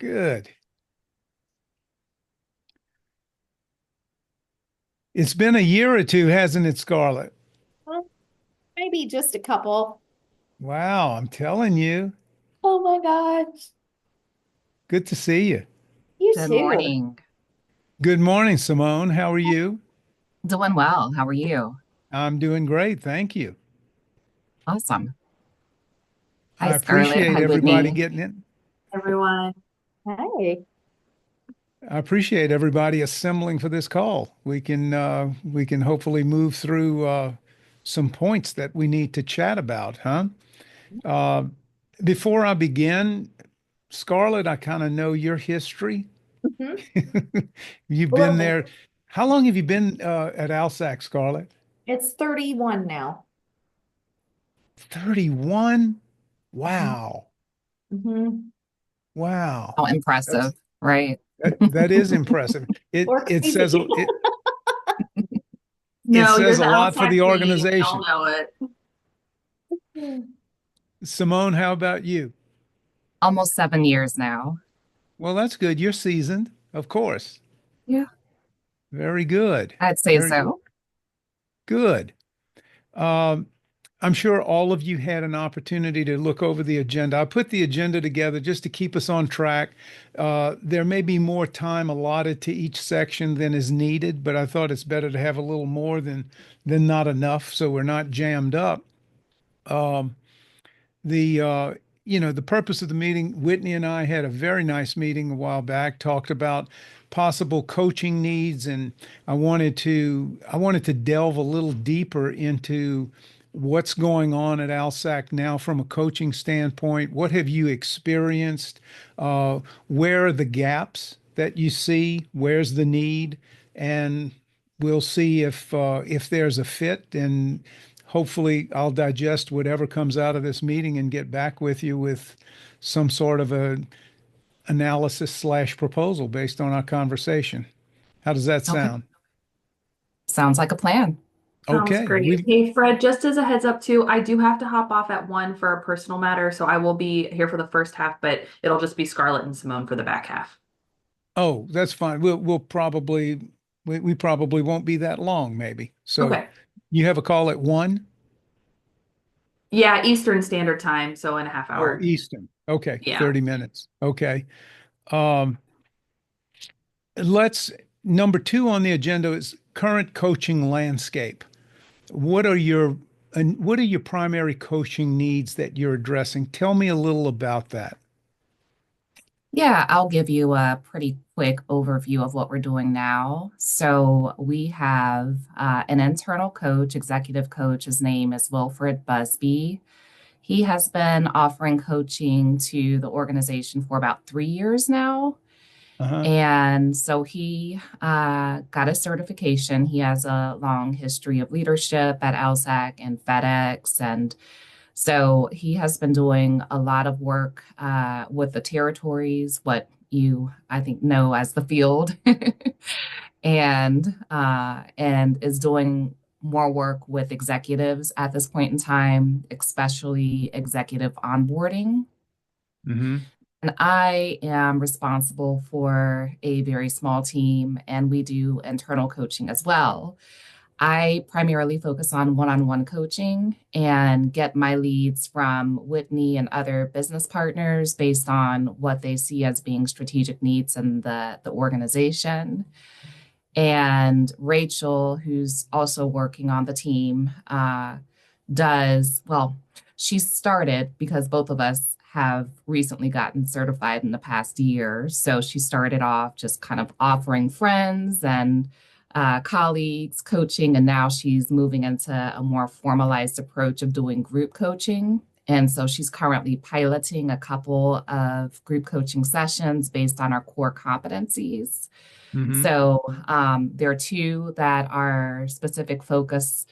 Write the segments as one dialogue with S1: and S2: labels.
S1: Good. It's been a year or two, hasn't it, Scarlett?
S2: Well, maybe just a couple.
S1: Wow, I'm telling you.
S2: Oh my gosh.
S1: Good to see you.
S2: You
S3: Good
S2: too.
S3: morning.
S1: Good morning, Simone. How are you?
S3: Doing well. How are you?
S1: I'm doing great, thank you.
S3: Awesome. Hi,
S1: I
S3: Scarlett.
S1: appreciate
S3: Hi,
S1: everybody
S3: Whitney.
S1: getting in.
S2: Everyone. Hey.
S1: I appreciate everybody assembling for this call. We can hopefully move through some points that we need to chat about, huh? Uh, Before I begin, Scarlett, I kind of know your history.
S2: Mhm.
S1: You've
S2: A little
S1: been
S2: bit.
S1: there. How long have you been at ALSAC, Scarlett?
S2: It's 31 now.
S1: 31?
S2: hmm
S1: Wow.
S2: hmm
S1: Wow.
S3: How impressive,
S1: That's
S3: right?
S1: that is impressive. It
S2: Or
S1: it says
S2: crazy.
S1: it
S4: No, you're
S1: says a
S4: the
S1: lot for
S4: LSAC
S1: the
S4: queen. We all
S1: organization.
S4: know it.
S1: Simone, how about you?
S3: Almost 7 years now.
S1: Well, that's good. You're seasoned, of course.
S3: Yeah,
S1: Very good.
S3: I'd say
S1: Very good.
S3: so.
S1: Good. Um, I'm sure all of you had an opportunity to look over the agenda. I put the agenda together just to keep us on track. There may be more time allotted to each section than is needed, but I thought it's better to have a little more than not enough, so we're not jammed up. Um, the the purpose of the meeting, Whitney and I had a very nice meeting a while back, talked about possible coaching needs, and I wanted to delve a little deeper into what's going on at ALSAC now from a coaching standpoint. What have you experienced? Where are the gaps that you see? Where's the need? And we'll see if there's a fit, and hopefully I'll digest whatever comes out of this meeting and get back with you with some sort of a analysis slash proposal based on our conversation. How does that
S3: Okay.
S1: sound?
S3: Sounds like a plan.
S4: Sounds
S1: Okay,
S4: great.
S1: we
S4: Hey, Fred, just as a heads up too, I do have to hop off at 1 for a personal matter, so I will be here for the first half, but it'll just be Scarlett and Simone for the back half.
S1: oh, that's fine. We'll probably we probably won't be that long, maybe. So
S4: Okay.
S1: you have a call at 1?
S4: Yeah, Eastern Standard Time, so in a half
S1: Oh,
S4: hour.
S1: Eastern. Okay,
S4: Yeah.
S1: 30 minutes. Okay. Um, let's Number 2 on the agenda is current coaching landscape. What are your what are your primary coaching needs that you're addressing? Tell me a little about that.
S3: Yeah, I'll give you a pretty quick overview of what we're doing now. So we have an internal coach, executive coach. His name is Wilfred Busby. He has been offering coaching to the organization for about 3 years now.
S1: Uh-huh.
S3: And so he got a certification. He has a long history of leadership at ALSAC and FedEx. And so he has been doing a lot of work with the territories, what you, I think, know as the field, and is doing more work with executives at this point in time, especially executive onboarding.
S1: Mm-hmm.
S3: And I am responsible for a very small team, and we do internal coaching as well. I primarily focus on one coaching and get my leads from Whitney and other business partners based on what they see as being strategic needs in the organization. And Rachel, who's also working on the team, well, she started because both of us have recently gotten certified in the past year. So she started off just kind of offering friends and colleagues coaching, and now she's moving into a more formalized approach of doing group coaching. And so she's currently piloting a couple of group coaching sessions based on our core competencies.
S1: Mm-hmm.
S3: So there are two that are specific focus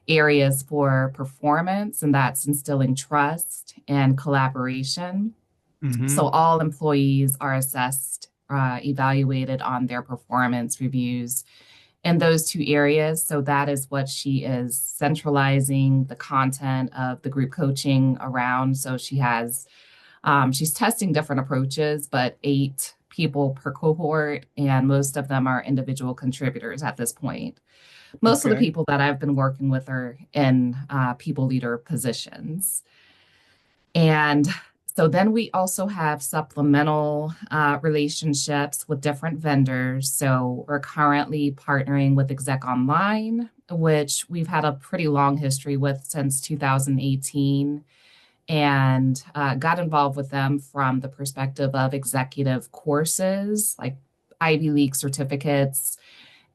S3: areas for performance, and that's instilling trust and collaboration.
S1: Mm-hmm.
S3: So all employees are assessed, evaluated on their performance reviews in those two areas. So that is what she is centralizing the content of the group coaching around. So she has She's testing different approaches, but 8 people per cohort, and most of them are individual contributors at this point. Most of the
S1: Okay.
S3: people that I've been working with are in people leader positions. And so then we also have supplemental relationships with different vendors. So we're currently partnering with Exec Online, which we've had a pretty long history with since 2018, and got involved with them from the perspective of executive courses like Ivy League certificates.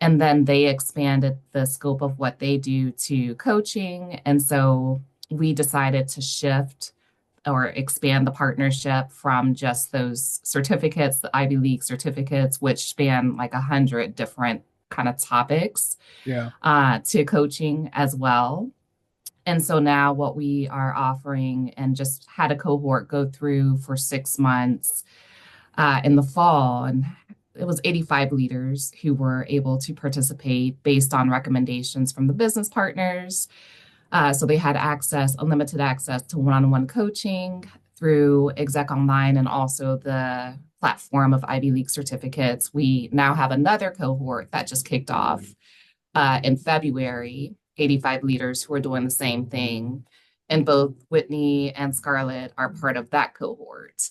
S3: And then they expanded the scope of what they do to coaching. And so we decided to shift or expand the partnership from just those certificates, the Ivy League certificates, which span like 100 different kind of topics,
S1: Yeah.
S3: to coaching as well. And so now what we are offering, and just had a cohort go through for 6 months in the fall, and it was 85 leaders who were able to participate based on recommendations from the business partners. So they had access, unlimited access to one-on-one coaching through Exec Online and also the platform of Ivy League certificates. We now have another cohort that just kicked off in February, 85 leaders who are doing the same thing. And both Whitney and Scarlett are part of that cohort.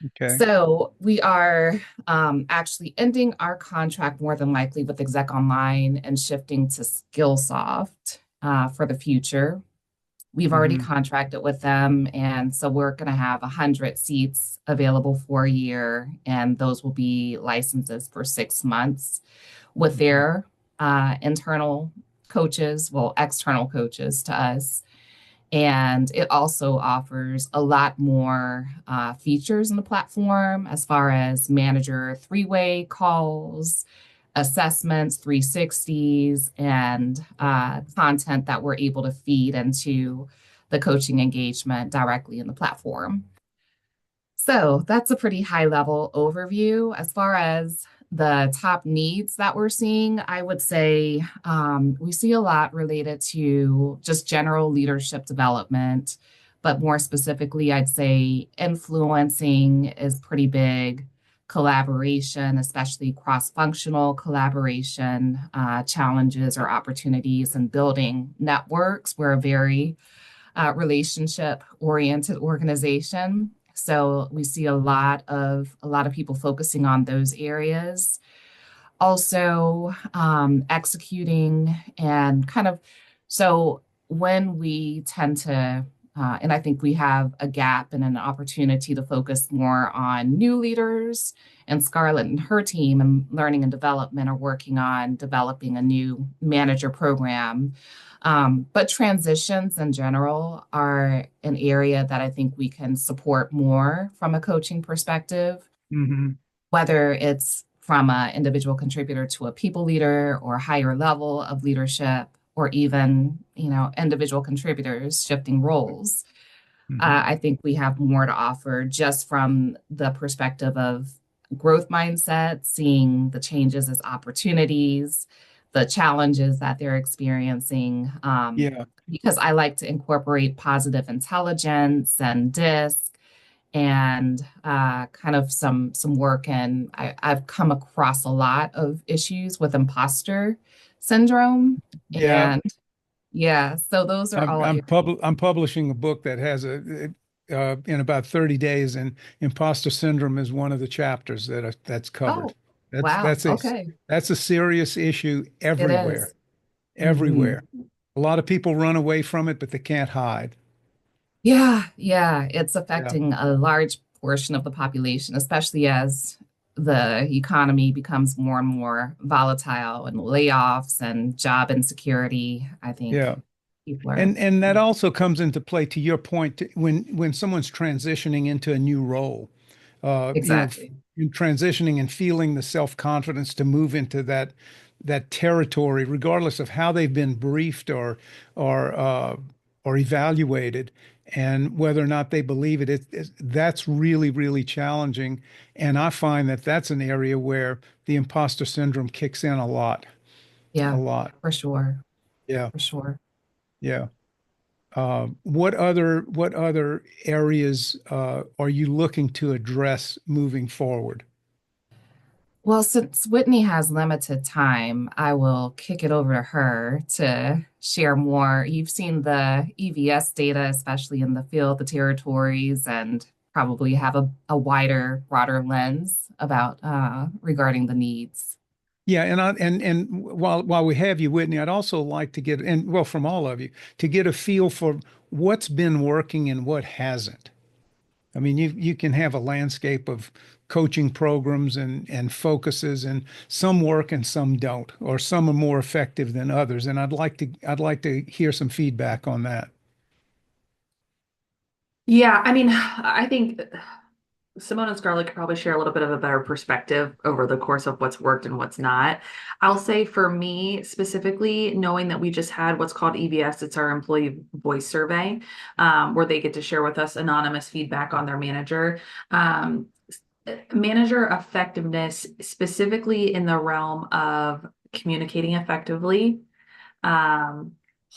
S1: Okay.
S3: So we are actually ending our contract more than likely with Exec Online and shifting to Skillsoft for the future. We've already
S1: Hmm.
S3: contracted with them, and so we're going to have 100 seats available for a year, and those will be licenses for 6 months with
S1: Hmm.
S3: their internal coaches, well, external coaches to us. And it also offers a lot more features in the platform as far as manager three-way calls, assessments, 360s, and content that we're able to feed into the coaching engagement directly in the platform. So that's a pretty high level overview. As far as the top needs that we're seeing, I would say we see a lot related to just general leadership development, but more specifically, I'd say influencing is pretty big. Collaboration, especially cross-functional collaboration, challenges or opportunities, and building networks. We're a very relationship-oriented organization. So we see a lot of people focusing on those areas. Also, executing and kind of so when we tend to and I think we have a gap and an opportunity to focus more on new leaders. And Scarlett and her team and learning and development are working on developing a new manager program. But transitions in general are an area that I think we can support more from a coaching perspective,
S1: Hmm.
S3: whether it's from an individual contributor to a people leader or higher level of leadership, or even, individual contributors shifting roles.
S1: Hmm.
S3: I think we have more to offer just from the perspective of growth mindset, seeing the changes as opportunities, the challenges that they're experiencing.
S1: Yeah.
S3: Because I like to incorporate positive intelligence and DISC and kind of some work. And I've come across a lot of issues with imposter syndrome.
S1: Yeah.
S3: And yeah, so those are all areas.
S1: I'm publishing a book that has in about 30 days, and imposter syndrome is one of the chapters that's covered.
S3: Oh,
S1: That's
S3: wow.
S1: that's a
S3: Okay.
S1: that's a serious issue
S3: It
S1: everywhere,
S3: is. Hmm.
S1: everywhere. A lot of people run away from it, but they can't hide.
S3: Yeah, it's
S1: Yeah.
S3: affecting a large portion of the population, especially as the economy becomes more and more volatile and layoffs and job insecurity. I think
S1: Yeah.
S3: people are.
S1: And that also comes into play to your point when someone's transitioning into a new role,
S3: Exactly.
S1: in transitioning and feeling the self-confidence to move into that territory, regardless of how they've been briefed or or evaluated, and whether or not they believe it. That's really, really challenging. And I find that that's an area where the imposter syndrome kicks in a
S3: Yeah,
S1: lot.
S3: for sure.
S1: Yeah,
S3: For sure.
S1: yeah. What other areas are you looking to address moving forward?
S3: Well, since Whitney has limited time, I will kick it over to her to share more. You've seen the EVS data, especially in the field, the territories, and probably have a wider, broader lens about regarding the needs.
S1: Yeah, and while we have you, Whitney, I'd also like to get, and well, from all of you, to get a feel for what's been working and what hasn't. I mean, you can have a landscape of coaching programs and focuses, and some work and some don't, or some are more effective than others. And I'd like to hear some feedback on that.
S4: Yeah, I mean, I think Simone and Scarlett could probably share a little bit of a better perspective over the course of what's worked and what's not. I'll say for me specifically, knowing that we just had what's called EVS, it's our employee voice survey, where they get to share with us anonymous feedback on their manager. Manager effectiveness, specifically in the realm of communicating effectively, um,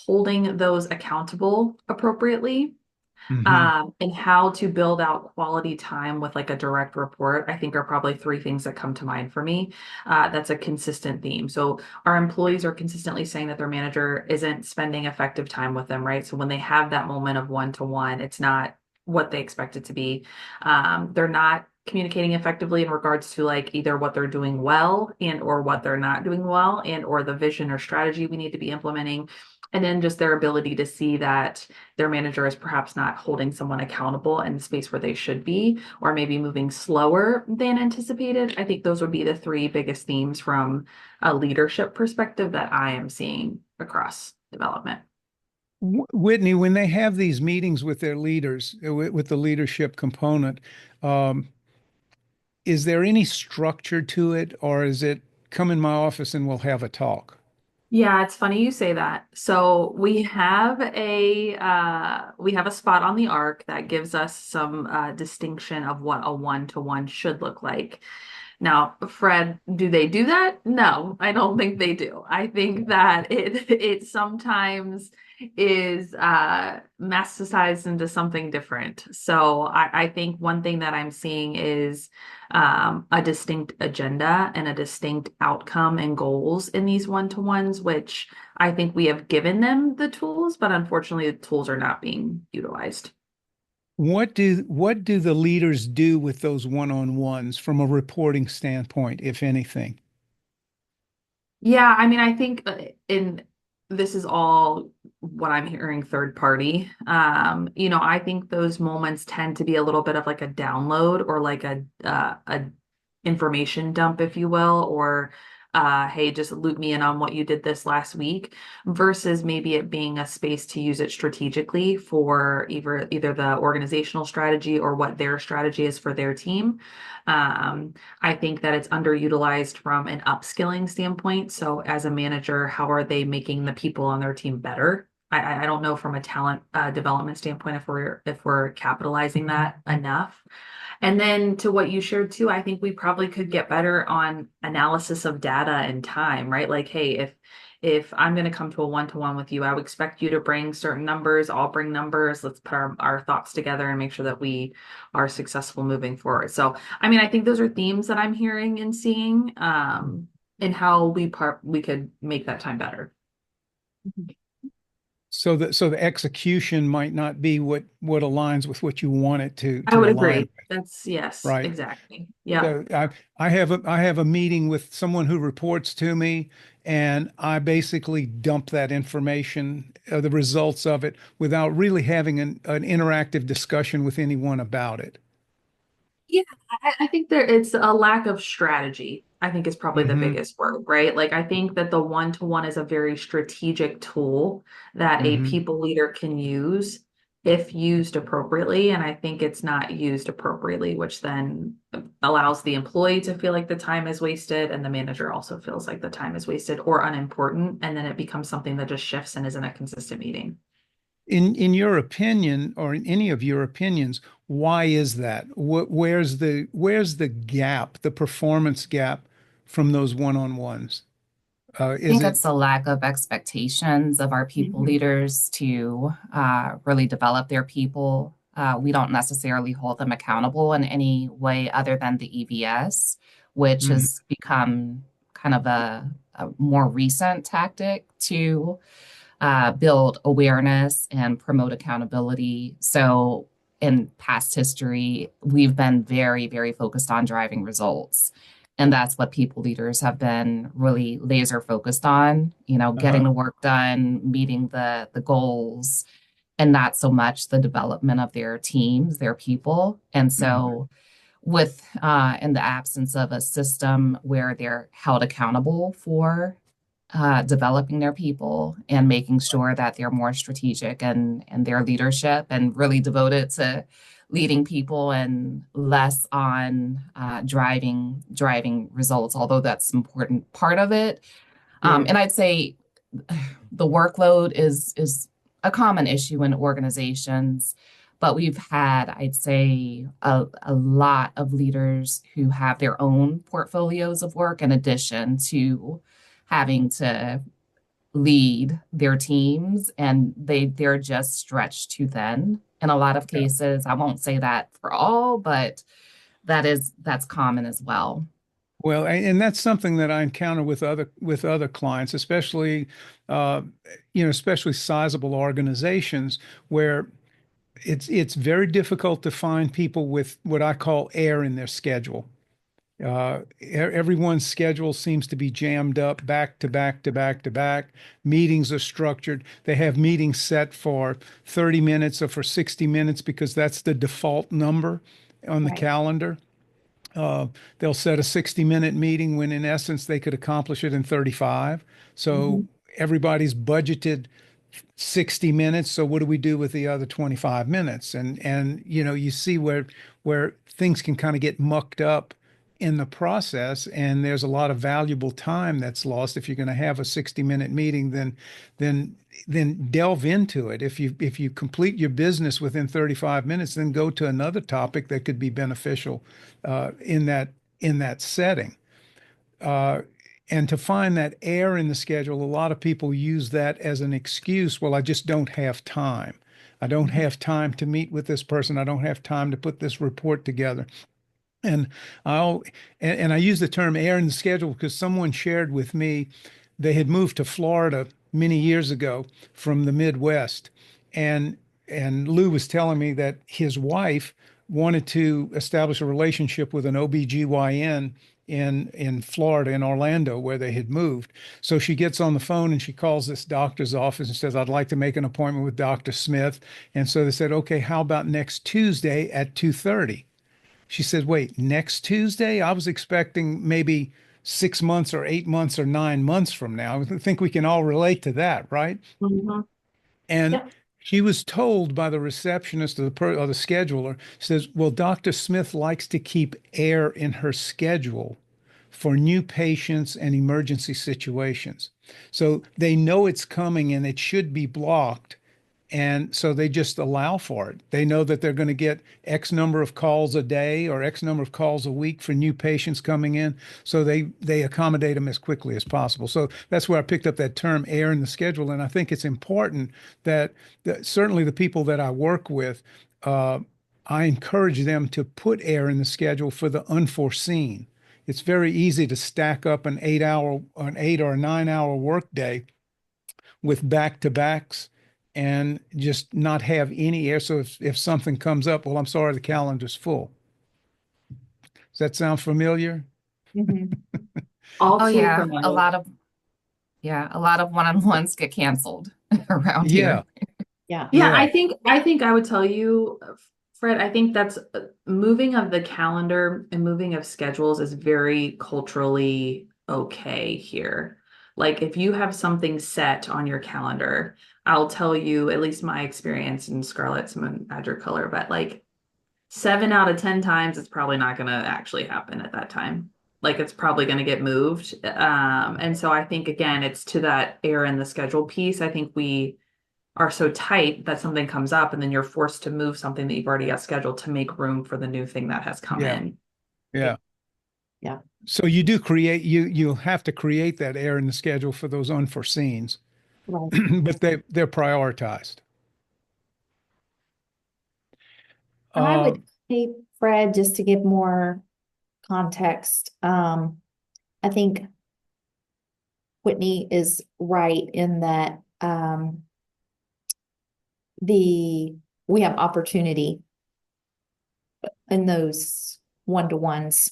S4: holding those accountable appropriately,
S1: Hmm.
S4: and how to build out quality time with like a direct report, I think are probably three things that come to mind for me. That's a consistent theme. So our employees are consistently saying that their manager isn't spending effective time with them, right? So when they have that moment of one-to-one, it's not what they expect it to be. They're not communicating effectively in regards to like either what they're doing well and or what they're not doing well and or the vision or strategy we need to be implementing, and then just their ability to see that their manager is perhaps not holding someone accountable in the space where they should be, or maybe moving slower than anticipated. I think those would be the three biggest themes from a leadership perspective that I am seeing across development.
S1: Whitney, when they have these meetings with their leaders, with the leadership component, um, is there any structure to it, or is it come in my office and we'll have a talk?
S4: Yeah, it's funny you say that. So we have a spot on the arc that gives us some distinction of what a one-to-one should look like. Now, Fred, do they do that? No, I don't think they do. I think that it sometimes is masticized into something different. So I think one thing that I'm seeing is a distinct agenda and a distinct outcome and goals in these one-to-ones, which I think we have given them the tools, but unfortunately the tools are not being utilized.
S1: What do the leaders do with those one-on-ones from a reporting standpoint, if anything?
S4: Yeah, I mean, I think in this is all what I'm hearing third party. I think those moments tend to be a little bit of like a download or like a information dump, if you will, or hey, just loop me in on what you did this last week, versus maybe it being a space to use it strategically for either the organizational strategy or what their strategy is for their team. I think that it's underutilized from an upskilling standpoint. So as a manager, how are they making the people on their team better? I don't know from a talent development standpoint if we're capitalizing that enough. And then to what you shared too, I think we probably could get better on analysis of data and time, right? Like, hey, if I'm going to come to a one-to-one with you, I would expect you to bring certain numbers. I'll bring numbers. Let's put our thoughts together and make sure that we are successful moving forward. So, I mean, I think those are themes that I'm hearing and seeing, and how we could make that time better.
S1: So the execution might not be what aligns with what you want it to
S4: I
S1: to
S4: would
S1: align,
S4: agree. That's yes,
S1: right?
S4: exactly. Yeah.
S1: So I have a meeting with someone who reports to me, and I basically dump that information, the results of it, without really having an interactive discussion with anyone about it.
S4: Yeah, I think it's a lack of strategy. I think is probably the
S1: Hmm.
S4: biggest word, right? Like I think that the one-to-one is a very strategic tool that a
S1: Hmm.
S4: people leader can use if used appropriately. And I think it's not used appropriately, which then allows the employee to feel like the time is wasted, and the manager also feels like the time is wasted or unimportant. And then it becomes something that just shifts and isn't a consistent meeting.
S1: In your opinion, or in any of your opinions, why is that? Where's the gap, the performance gap from those one-on-ones?
S3: I
S1: Is
S3: think
S1: it?
S3: it's a lack of expectations of our people
S2: Mhm.
S3: leaders to really develop their people. We don't necessarily hold them accountable in any way other than the EVS, which
S1: Mhm.
S3: has become kind of a more recent tactic to build awareness and promote accountability. So, in past history, we've been very, very focused on driving results. And that's what people leaders have been really laser focused on, getting
S1: Uh-huh.
S3: the work done, meeting the goals, and not so much the development of their teams, their people. And
S1: Mhm.
S3: so, with in the absence of a system where they're held accountable for developing their people and making sure that they're more strategic and their leadership and really devoted to leading people and less on driving results, although that's an important part of it.
S1: Sure.
S3: And I'd say the workload is a common issue in organizations, but we've had, I'd say, a lot of leaders who have their own portfolios of work in addition to having to lead their teams, and they're just stretched too thin in a lot of
S1: Yeah.
S3: cases. I won't say that for all, but that's common as well.
S1: Well, and that's something that I encounter with other clients, especially uh, especially sizable organizations where it's very difficult to find people with what I call air in their schedule. Everyone's schedule seems to be jammed up back to back to back to back. Meetings are structured. They have meetings set for 30 minutes or for 60 minutes because that's the default number on the
S2: Right.
S1: calendar. Uh, they'll set a 60-minute meeting when in essence they could accomplish it in 35. So
S2: Mhm.
S1: everybody's budgeted 60 minutes. So what do we do with the other 25 minutes? And you see where things can kind of get mucked up in the process, and there's a lot of valuable time that's lost. If you're going to have a 60-minute meeting, then then delve into it. If you complete your business within 35 minutes, then go to another topic that could be beneficial in that setting. Uh, and to find that air in the schedule, a lot of people use that as an excuse. Well, I just don't have time. I don't
S2: Mhm.
S1: have time to meet with this person. I don't have time to put this report together. And I'll and I use the term air in the schedule because someone shared with me they had moved to Florida many years ago from the Midwest. And and Lou was telling me that his wife wanted to establish a relationship with an OBGYN in Florida, in Orlando, where they had moved. So she gets on the phone and she calls this doctor's office and says, I'd like to make an appointment with Dr. Smith. And so they said, okay, how about next Tuesday at 2:30? She said, wait, next Tuesday? I was expecting maybe 6 months or 8 months or 9 months from now. I think we can all relate to that, right?
S2: Mhm.
S1: And
S2: Yep.
S1: she was told by the receptionist or the scheduler, says, well, Dr. Smith likes to keep air in her schedule for new patients and emergency situations. So they know it's coming and it should be blocked. And so they just allow for it. They know that they're going to get X number of calls a day or X number of calls a week for new patients coming in. So they accommodate them as quickly as possible. So that's where I picked up that term air in the schedule. And I think it's important that certainly the people that I work with, uh, I encourage them to put air in the schedule for the unforeseen. It's very easy to stack up an 8 or 9 hour workday with back to backs and just not have any air. So if something comes up, well, I'm sorry, the calendar's full. Does that sound familiar?
S2: Mhm. All
S3: Oh
S2: too
S3: yeah,
S2: familiar.
S3: a lot of one-on-ones get canceled around
S1: Yeah,
S3: here.
S2: Yeah.
S4: Yeah,
S1: yeah,
S4: I think I would tell you, Fred, I think that's moving of the calendar and moving of schedules is very culturally okay here. Like if you have something set on your calendar, I'll tell you, at least my experience in Scarlett's and add your color, but like 7 out of 10 times it's probably not going to actually happen at that time. Like it's probably going to get moved. And so I think again, it's to that error in the schedule piece. I think we are so tight that something comes up and then you're forced to move something that you've already got scheduled to make room for the new thing that has come
S1: yeah,
S4: in.
S1: yeah.
S2: Yeah.
S1: So you do create you have to create that air in the schedule for those unforeseens,
S2: Right.
S1: but they're prioritized.
S2: And I
S1: Uh,
S2: would say, Fred, just to give more context, I think Whitney is right in that the we have opportunity in those one-to-ones.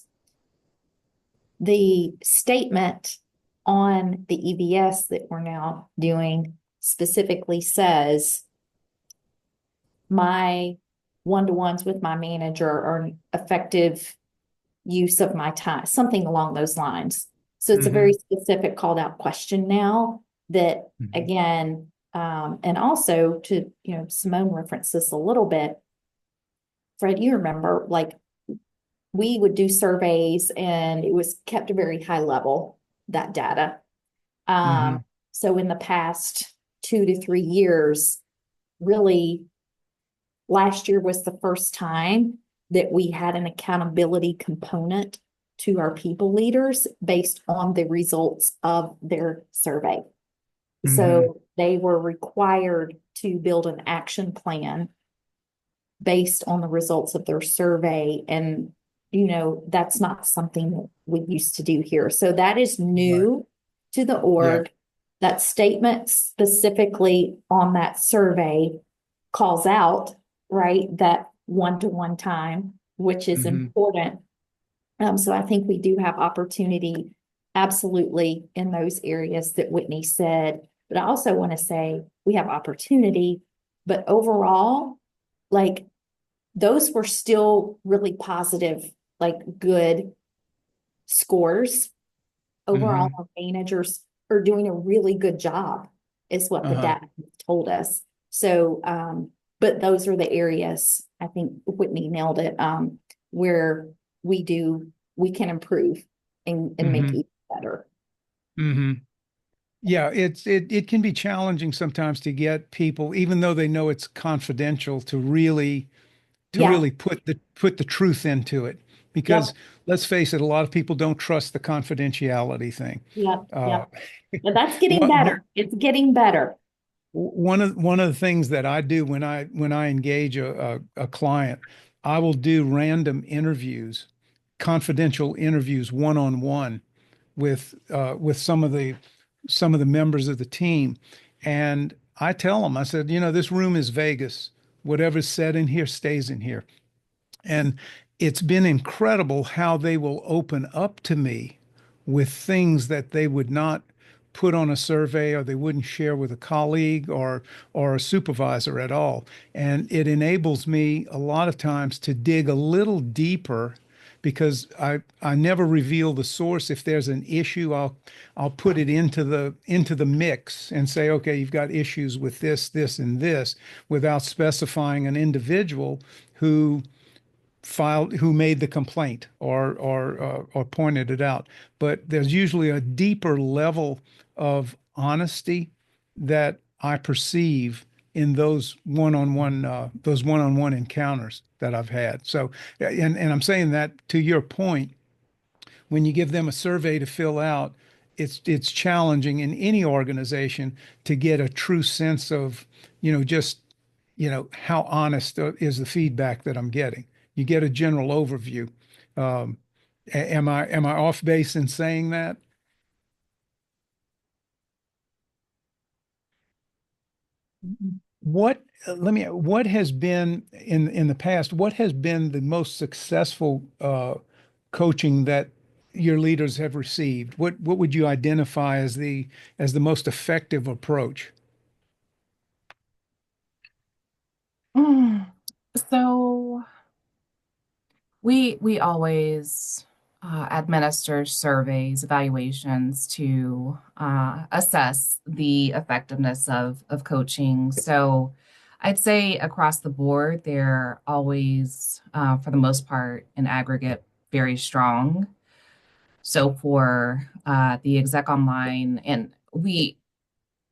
S2: The statement on the EVS that we're now doing specifically says my one-to-ones with my manager are effective use of my time, something along those lines. So it's a very
S1: mhm,
S2: specific called out question now that
S1: mhm,
S2: again, and also to, Simone referenced this a little bit. Fred, you remember, like we would do surveys and it was kept a very high level, that data. Um,
S1: mhm,
S2: so in the past 2 to 3 years, really last year was the first time that we had an accountability component to our people leaders based on the results of their survey.
S1: mhm,
S2: So they were required to build an action plan based on the results of their survey. And, that's not something that we used to do here. So that is
S1: right.
S2: new to the
S1: Yeah.
S2: org. That statement specifically on that survey calls out, right, that one-to-one time, which is
S1: Mhm,
S2: important. So I think we do have opportunity absolutely in those areas that Whitney said. But I also want to say we have opportunity, but overall, like those were still really positive, like good scores. Overall,
S1: mhm,
S2: our managers are doing a really good job, is what the
S1: uh-huh.
S2: data told us. So, but those are the areas, I think Whitney nailed it, where we can improve and make
S1: Mhm,
S2: it better.
S1: mhm. Yeah, it can be challenging sometimes to get people, even though they know it's confidential, to
S2: Yeah,
S1: really put the truth into it. Because
S2: yep,
S1: let's face it, a lot of people don't trust the confidentiality thing.
S2: yep,
S1: Uh,
S2: yep. But that's getting
S1: one
S2: better. It's getting better.
S1: one of the things that I do when I engage a client, I will do random interviews, confidential interviews, one-on-one with some of the members of the team, and I tell them, I said, this room is Vegas. Whatever's said in here stays in here. And it's been incredible how they will open up to me with things that they would not put on a survey or they wouldn't share with a colleague or a supervisor at all. And it enables me a lot of times to dig a little deeper because I never reveal the source. If there's an issue, I'll put it into the mix and say, okay, you've got issues with this, and this, without specifying an individual who who made the complaint or pointed it out. But there's usually a deeper level of honesty that I perceive in those one-on-one encounters that I've had. So, and I'm saying that to your point, when you give them a survey to fill out, it's challenging in any organization to get a true sense of, just, how honest is the feedback that I'm getting. You get a general overview. Um, am I off base in saying that? What has been in the past, what has been the most successful coaching that your leaders have received? What would you identify as the most effective approach?
S3: Mm. So we always administer surveys, evaluations to assess the effectiveness of coaching. So I'd say across the board, they're always, for the most part, in aggregate, very strong. So for the exec online, and we,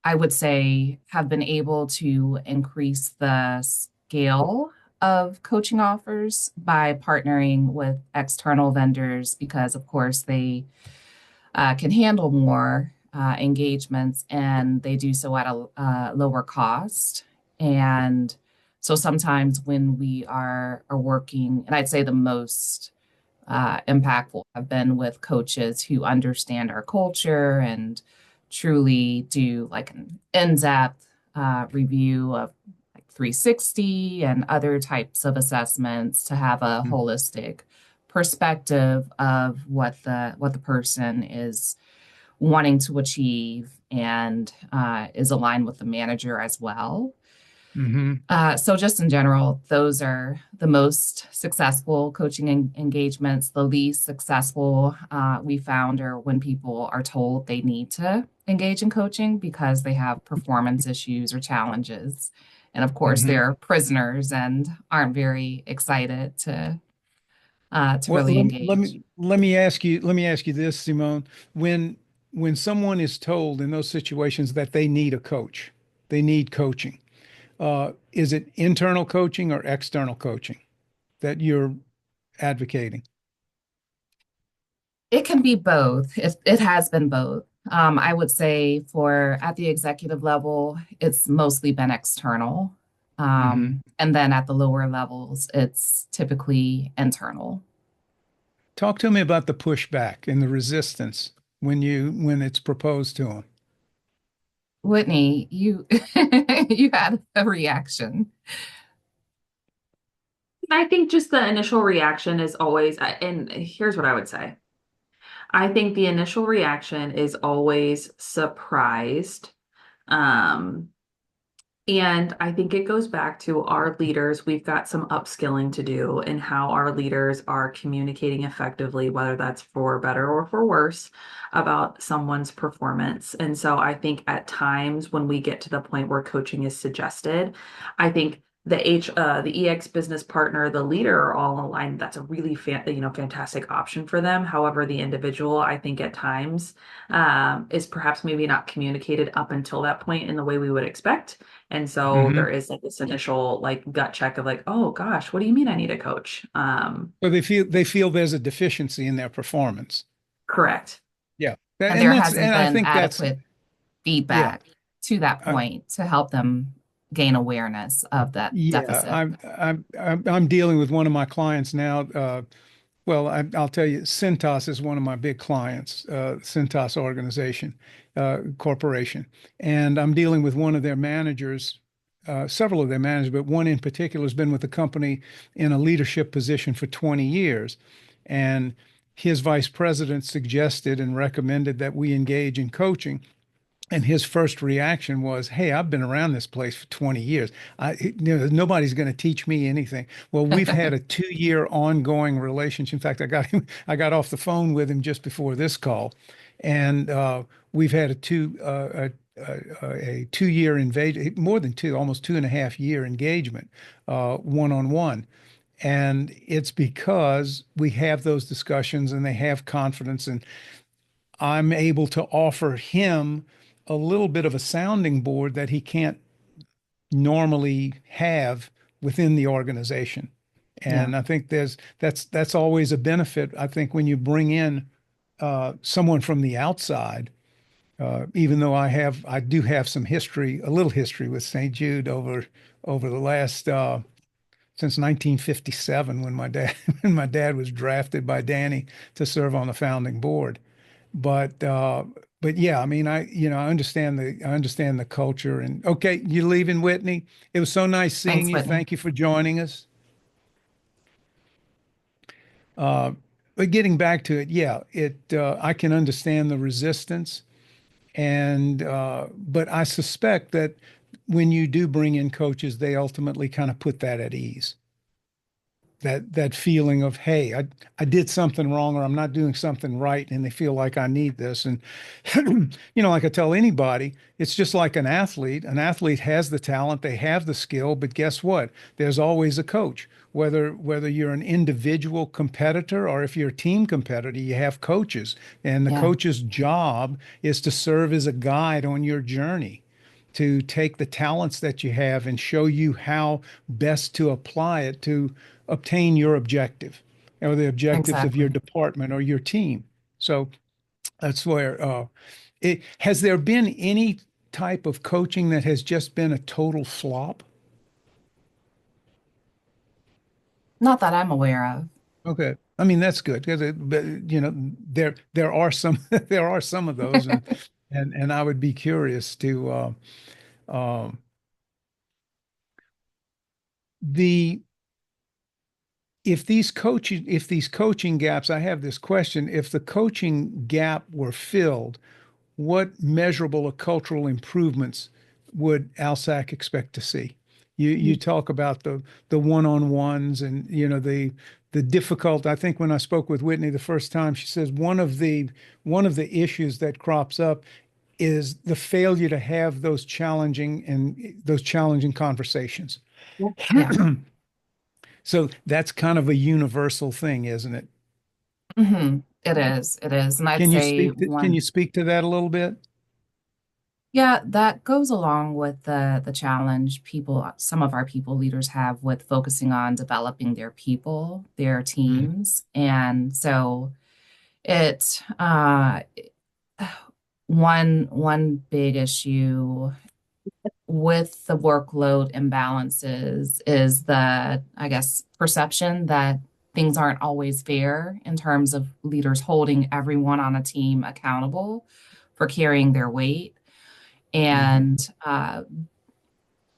S3: I would say, have been able to increase the scale of coaching offers by partnering with external vendors because, of course, they can handle more engagements and they do so at a lower cost. And so sometimes when we are working, and I'd say the most impactful have been with coaches who understand our culture and truly do like an in-depth review of like 360 and other types of assessments to have a
S1: Mm.
S3: holistic perspective of what the person is wanting to achieve and is aligned with the manager as well.
S1: Hmm.
S3: So just in general, those are the most successful coaching engagements. The least successful we found are when people are told they need to engage in coaching because they have performance issues or challenges. And of course,
S1: Hmm.
S3: they're prisoners and aren't very excited to
S1: Well,
S3: really engage.
S1: let me ask you this, Simone. When when someone is told in those situations that they need a coach, they need coaching, is it internal coaching or external coaching that you're advocating?
S3: It can be both. It has been both. I would say for at the executive level, it's mostly been external.
S1: Hmm.
S3: And then at the lower levels, it's typically internal.
S1: Talk to me about the pushback and the resistance when it's proposed to them.
S3: Whitney, you you had a reaction.
S4: I think just the initial reaction is always, and here's what I would say. I think the initial reaction is always surprised. Um, And I think it goes back to our leaders. We've got some upskilling to do in how our leaders are communicating effectively, whether that's for better or for worse, about someone's performance. And so I think at times when we get to the point where coaching is suggested, I think the EX business partner, the leader are all aligned. That's a really fantastic option for them. However, the individual, I think at times, is perhaps maybe not communicated up until that point in the way we would expect. And so
S1: Hmm.
S4: there is like this initial like gut check of like, oh gosh, what do you mean I need a coach?
S1: So they feel there's a deficiency in their performance.
S4: Correct.
S1: Yeah.
S3: And there
S1: And
S3: hasn't
S1: I
S3: been
S1: think that's
S3: adequate
S1: yeah.
S3: feedback to that
S1: I,
S3: point to help them gain awareness of that
S1: yeah,
S3: deficit.
S1: I'm dealing with one of my clients now. Well, I'll tell you, Cintas is one of my big clients, Cintas organization, corporation, and I'm dealing with one of their managers, several of their managers, but one in particular has been with the company in a leadership position for 20 years, and his vice president suggested and recommended that we engage in coaching. And his first reaction was, "Hey, I've been around this place for 20 years. Nobody's going to teach me anything." Well, we've had a 2 year ongoing relationship. In fact, I got off the phone with him just before this call, and we've had a 2 year invade, more than two, almost 2.5 year engagement, one on one. And it's because we have those discussions and they have confidence, and I'm able to offer him a little bit of a sounding board that he can't normally have within the organization.
S3: Yeah.
S1: And I think that's always a benefit. I think when you bring in someone from the outside, even though I do have some history, a little history with St. Jude over the last since 1957 when my dad when my dad was drafted by Danny to serve on the founding board. But yeah, I mean, I understand the culture. And okay, you're leaving, Whitney. It was so nice seeing
S3: Thanks,
S1: you.
S3: Whitney.
S1: Thank you for joining us. Uh, but getting back to it, yeah, it I can understand the resistance, and but I suspect that when you do bring in coaches, they ultimately kind of put that at ease. That feeling of, hey, I did something wrong or I'm not doing something right, and they feel like I need this. And like I tell anybody, it's just like an athlete. An athlete has the talent, they have the skill, but guess what? There's always a coach. Whether you're an individual competitor or if you're a team competitor, you have coaches, and the
S3: Yeah.
S1: coach's job is to serve as a guide on your journey to take the talents that you have and show you how best to apply it to obtain your objective or the objectives of your
S3: Exactly.
S1: department or your team. So that's where has there been any type of coaching that has just been a total flop?
S3: Not that I'm aware of.
S1: Okay. I mean, that's good because but there are some there are some of those and I would be curious to um the if these coaching gaps, I have this question, if the coaching gap were filled, what measurable or cultural improvements would ALSAC expect to see? You talk about the one-on-ones and the difficult. I think when I spoke with Whitney the first time, she says one of the issues that crops up is the failure to have those challenging conversations.
S2: Yeah.
S1: So that's kind of a universal thing, isn't it?
S3: It is. It is. And I'd
S1: Can you
S3: say
S1: can you
S3: one,
S1: speak to that a little bit?
S3: yeah, that goes along with the challenge some of our people leaders have with focusing on developing their people, their
S1: Mhm.
S3: teams. And so it one big issue with the workload imbalances is the, I guess, perception that things aren't always fair in terms of leaders holding everyone on a team accountable for carrying their weight.
S1: Mhm.
S3: And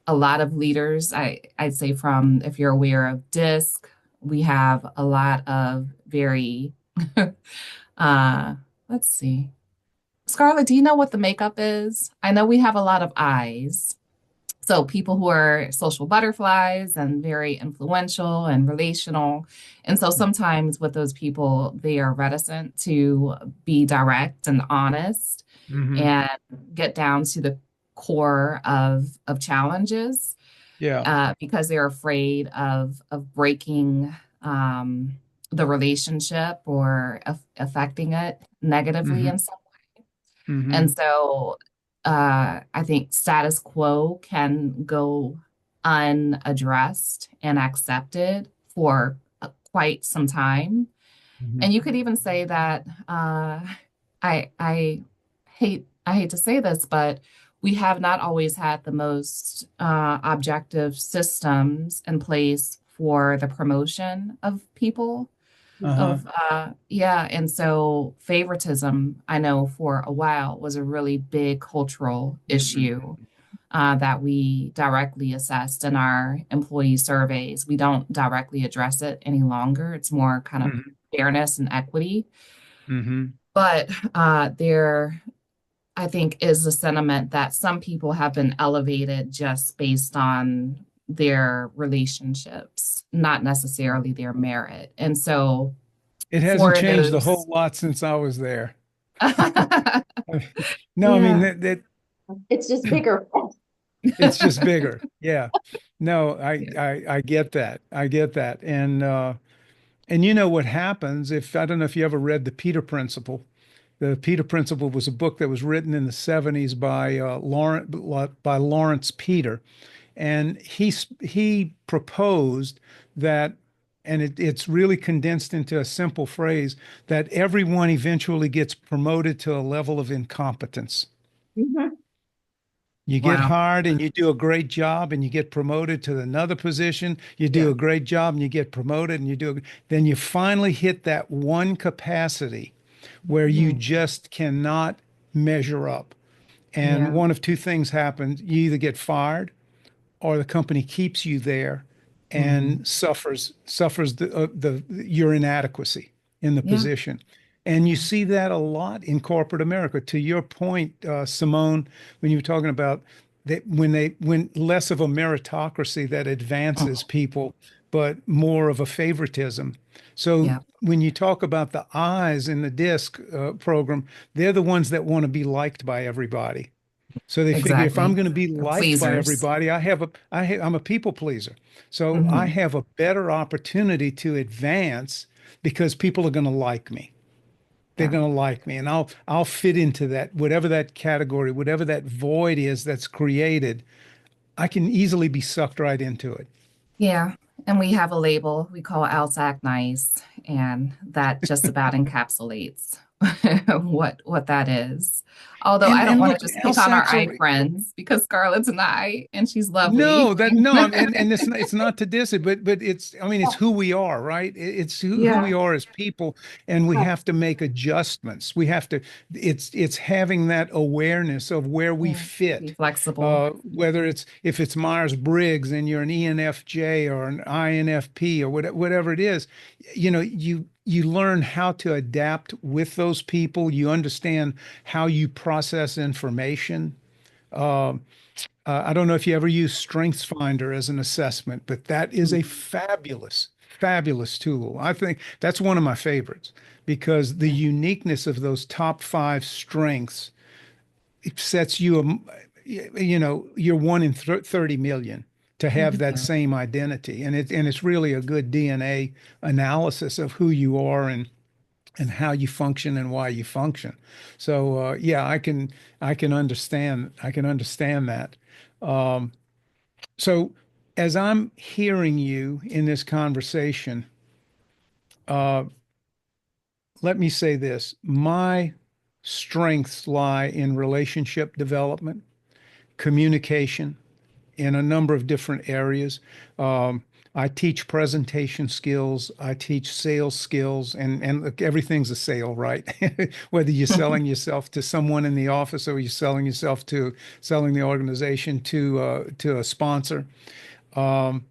S3: a lot of leaders, I'd say from, if you're aware of DISC, we have a lot of very, uh, let's see. Scarlett, do you know what the makeup is? I know we have a lot of I's. So people who are social butterflies and very influential and relational. And so sometimes with those people, they are reticent to be direct and honest
S1: Mhm.
S3: and get down to the core of challenges
S1: Yeah.
S3: because they're afraid of breaking the relationship or affecting it negatively in
S1: Mhm.
S3: some. And
S1: Mhm.
S3: so I think status quo can go unaddressed and accepted for quite some time.
S1: Mhm.
S3: And you could even say that I hate to say this, but we have not always had the most objective systems in place for the promotion of people
S1: Uh-huh.
S3: of yeah, and so favoritism, I know for a while was a really big cultural
S1: Mhm.
S3: issue that we directly assessed in our employee surveys. We don't directly address it any longer. It's more kind of
S1: Mhm.
S3: fairness and equity.
S1: Mhm.
S3: But there, I think, is a sentiment that some people have been elevated just based on their relationships, not necessarily their merit. And so
S1: It hasn't
S3: for
S1: changed a whole
S3: those.
S1: lot since I was there. No, I mean
S2: Yeah.
S1: that
S2: It's just bigger.
S1: it's just bigger. Yeah. No, I get that. I get that. And you know what happens if I don't know if you ever read The Peter Principle. The Peter Principle was a book that was written in the 70s by Lawrence Peter. And he proposed that, and it's really condensed into a simple phrase, that everyone eventually gets promoted to a level of incompetence.
S2: Mhm.
S1: You get
S3: Wow.
S1: hired and you do a great job and you get promoted to another position. You do
S4: Yeah.
S1: a great job and you get promoted and then you finally hit that one capacity where you
S3: Mhm.
S1: just cannot measure up. And
S3: Yeah.
S1: one of two things happens. You either get fired or the company keeps you there
S3: Mhm.
S1: and suffers the your inadequacy in the
S3: Yeah.
S1: position. And you
S3: Yeah.
S1: see that a lot in corporate America. To your point, Simone, when you were talking about that when less of a meritocracy that advances
S3: Mhm.
S1: people, but more of a favoritism. So
S3: Yeah.
S1: when you talk about the eyes in the DISC program, they're the ones that want to be liked by everybody. So they figure if I'm
S3: Exactly.
S1: going to be
S3: They're
S1: liked by
S3: pleasers.
S1: everybody, I'm a people pleaser. So I
S3: Hmm.
S1: have a better opportunity to advance because people are going to like me. they're
S3: Yeah.
S1: going to like me, and I'll fit into that, whatever that category, whatever that void is that's created. I can easily be sucked right into it.
S3: Yeah. And we have a label we call ALSAC Nice, and that just about encapsulates what that is. Although I don't
S1: And
S3: want to
S1: look,
S3: just pick on our
S1: LSACs
S3: I
S1: are
S3: friends because Scarlett's an I and she's lovely.
S1: no, that no, and it's not to diss it, but it's I mean it's who we are, right? It's who we
S4: Yeah.
S1: are as people, and we have to make adjustments. We have to it's having that awareness of where we
S3: Yeah. Be
S1: fit.
S3: flexible.
S1: Whether it's if it's Myers-Briggs and you're an ENFJ or an INFP or whatever it is, you learn how to adapt with those people. You understand how you process information. Um, I don't know if you ever use StrengthsFinder as an assessment, but that is a fabulous, fabulous tool. I think that's one of my favorites because the uniqueness of those top five strengths, it sets you, you're one in 30 million to have that
S3: Yeah.
S1: same identity. And it's really a good DNA analysis of who you are and how you function and why you function. So yeah, I can understand that. Um, so as I'm hearing you in this conversation, uh, let me say this: my strengths lie in relationship development, communication, in a number of different areas. Um, I teach presentation skills. I teach sales skills, and look, everything's a sale, right? Whether you're selling yourself to someone in the office or you're selling the organization to a sponsor. Um,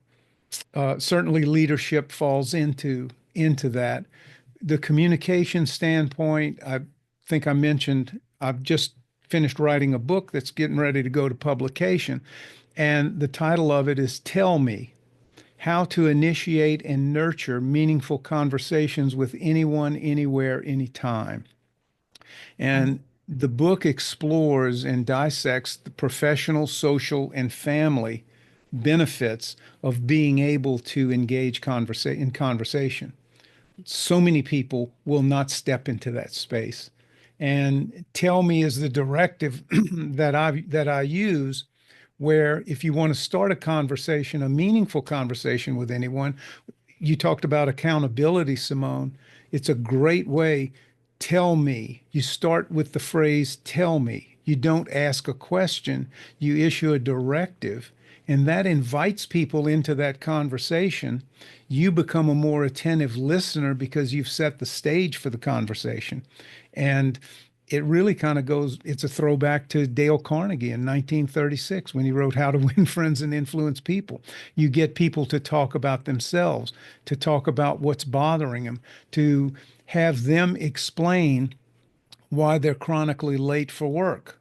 S1: Certainly, leadership falls into that. The communication standpoint, I think I mentioned, I've just finished writing a book that's getting ready to go to publication. And the title of it is Tell Me How to Initiate and Nurture Meaningful Conversations with Anyone, Anywhere, Anytime. And the book explores and dissects the professional, social, and family benefits of being able to engage in conversation. So many people will not step into that space. And tell me is the directive that I use, where if you want to start a conversation, a meaningful conversation with anyone, you talked about accountability, Simone. It's a great way. Tell me. You start with the phrase, tell me. You don't ask a question, you issue a directive, and that invites people into that conversation. You become a more attentive listener because you've set the stage for the conversation. And it really kind of goes, it's a throwback to Dale Carnegie in 1936 when he wrote How to Win Friends and Influence People. You get people to talk about themselves, to talk about what's bothering them, to have them explain why they're chronically late for work.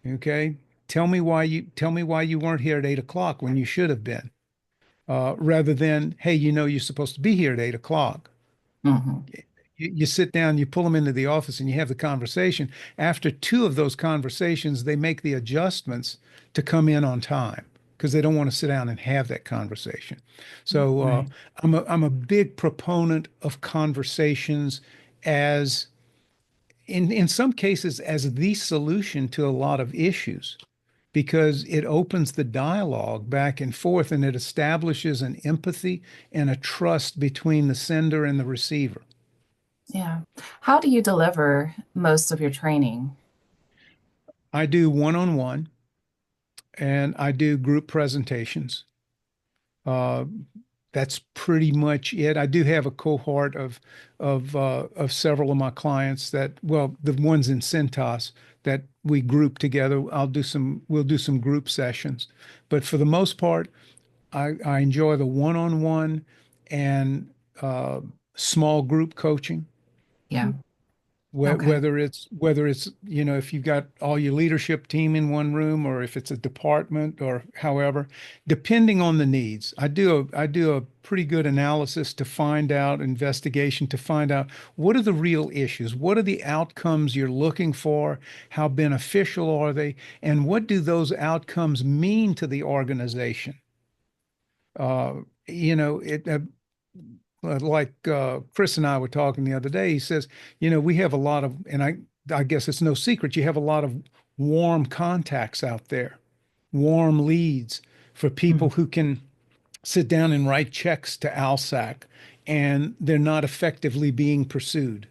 S1: Okay? Tell me why you weren't here at 8 o'clock when you should have been, rather than, hey, you're supposed to be here at 8 o'clock.
S3: Mhm.
S1: You sit down, you pull them into the office, and you have the conversation. After two of those conversations, they make the adjustments to come in on time because they don't want to sit down and have that conversation. So
S3: Right.
S1: I'm a big proponent of conversations as in some cases as the solution to a lot of issues because it opens the dialogue back and forth and it establishes an empathy and a trust between the sender and the receiver.
S3: Yeah. How do you deliver most of your training?
S1: I do one-on-one and I do group presentations. Uh, that's pretty much it. I do have a cohort of several of my clients that, well, the ones in Cintas that we group together. We'll do some group sessions, but for the most part, I enjoy the one-on-one and uh, small group coaching.
S3: Yeah.
S1: Whe-
S3: Okay.
S1: Whether it's if you've got all your leadership team in one room or if it's a department or however, depending on the needs. I do a pretty good analysis to find out, investigation to find out what are the real issues, what are the outcomes you're looking for, how beneficial are they, and what do those outcomes mean to the organization. Uh, you know, it like Chris and I were talking the other day. He says, we have a lot of, and I guess it's no secret, you have a lot of warm contacts out there, warm leads for people
S3: Mhm.
S1: who can sit down and write checks to ALSAC, and they're not effectively being pursued.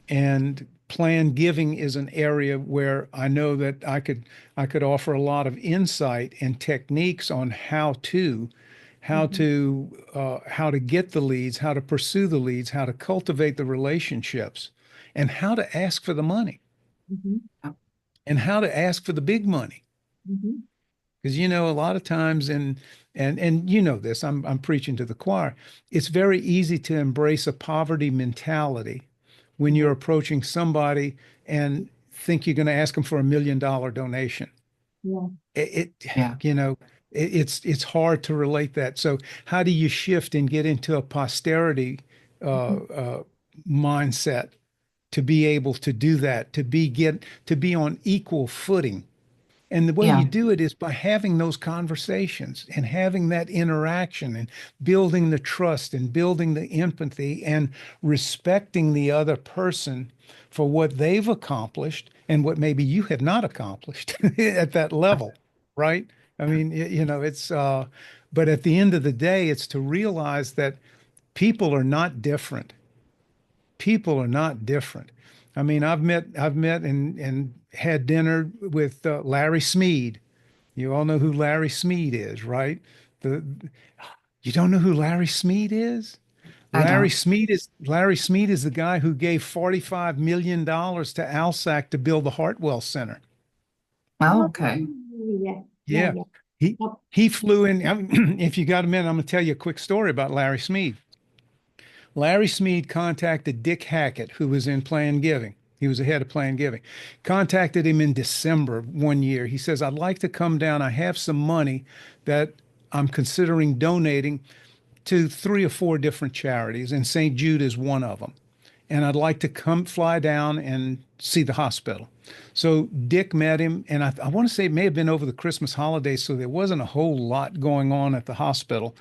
S1: And planned giving is an area where I know that I could offer a lot of insight and techniques on
S2: Mhm.
S1: how to get the leads, how to pursue the leads, how to cultivate the relationships, and how to ask for the money,
S2: Mhm.
S3: Yeah.
S1: and how to ask for the big money.
S2: Mhm.
S1: Because a lot of times, and this, I'm preaching to the choir. It's very easy to embrace a poverty mentality when you're
S2: Right.
S1: approaching somebody and think you're going to ask them for $1 million donation.
S2: Yeah.
S1: It
S3: Yeah.
S1: you know, it's hard to relate that. So how do you shift and get into a posterity
S2: Mhm.
S1: mindset to be able to do that, to be on equal footing? And the way you
S3: Yeah.
S1: do it is by having those conversations and having that interaction and building the trust and building the empathy and respecting the other person for what they've accomplished and what maybe you have not accomplished at that level, right? I mean, but at the end of the day, it's to realize that people are not different. People are not different. I mean, I've met and had dinner with Larry Smead. You all know who Larry Smead is, right? The You don't know who Larry Smead is?
S3: I don't.
S1: Larry Smead is the guy who gave $45 million to ALSAC to build the Hartwell Center.
S3: Oh,
S2: Oh,
S3: okay.
S2: yeah. Yeah.
S1: Yeah.
S2: Yeah.
S1: He
S2: Oh,
S1: he flew in. I mean, if you got a minute, I'm going to tell you a quick story about Larry Smead. Larry Smead contacted Dick Hackett, who was in Planned Giving. He was the head of Planned Giving. Contacted him in December one year. He says, I'd like to come down. I have some money that I'm considering donating to 3 or 4 different charities, and St. Jude is one of them. And I'd like to come fly down and see the hospital. So Dick met him, and I want to say it may have been over the Christmas holidays, so there wasn't a whole lot going on at the hospital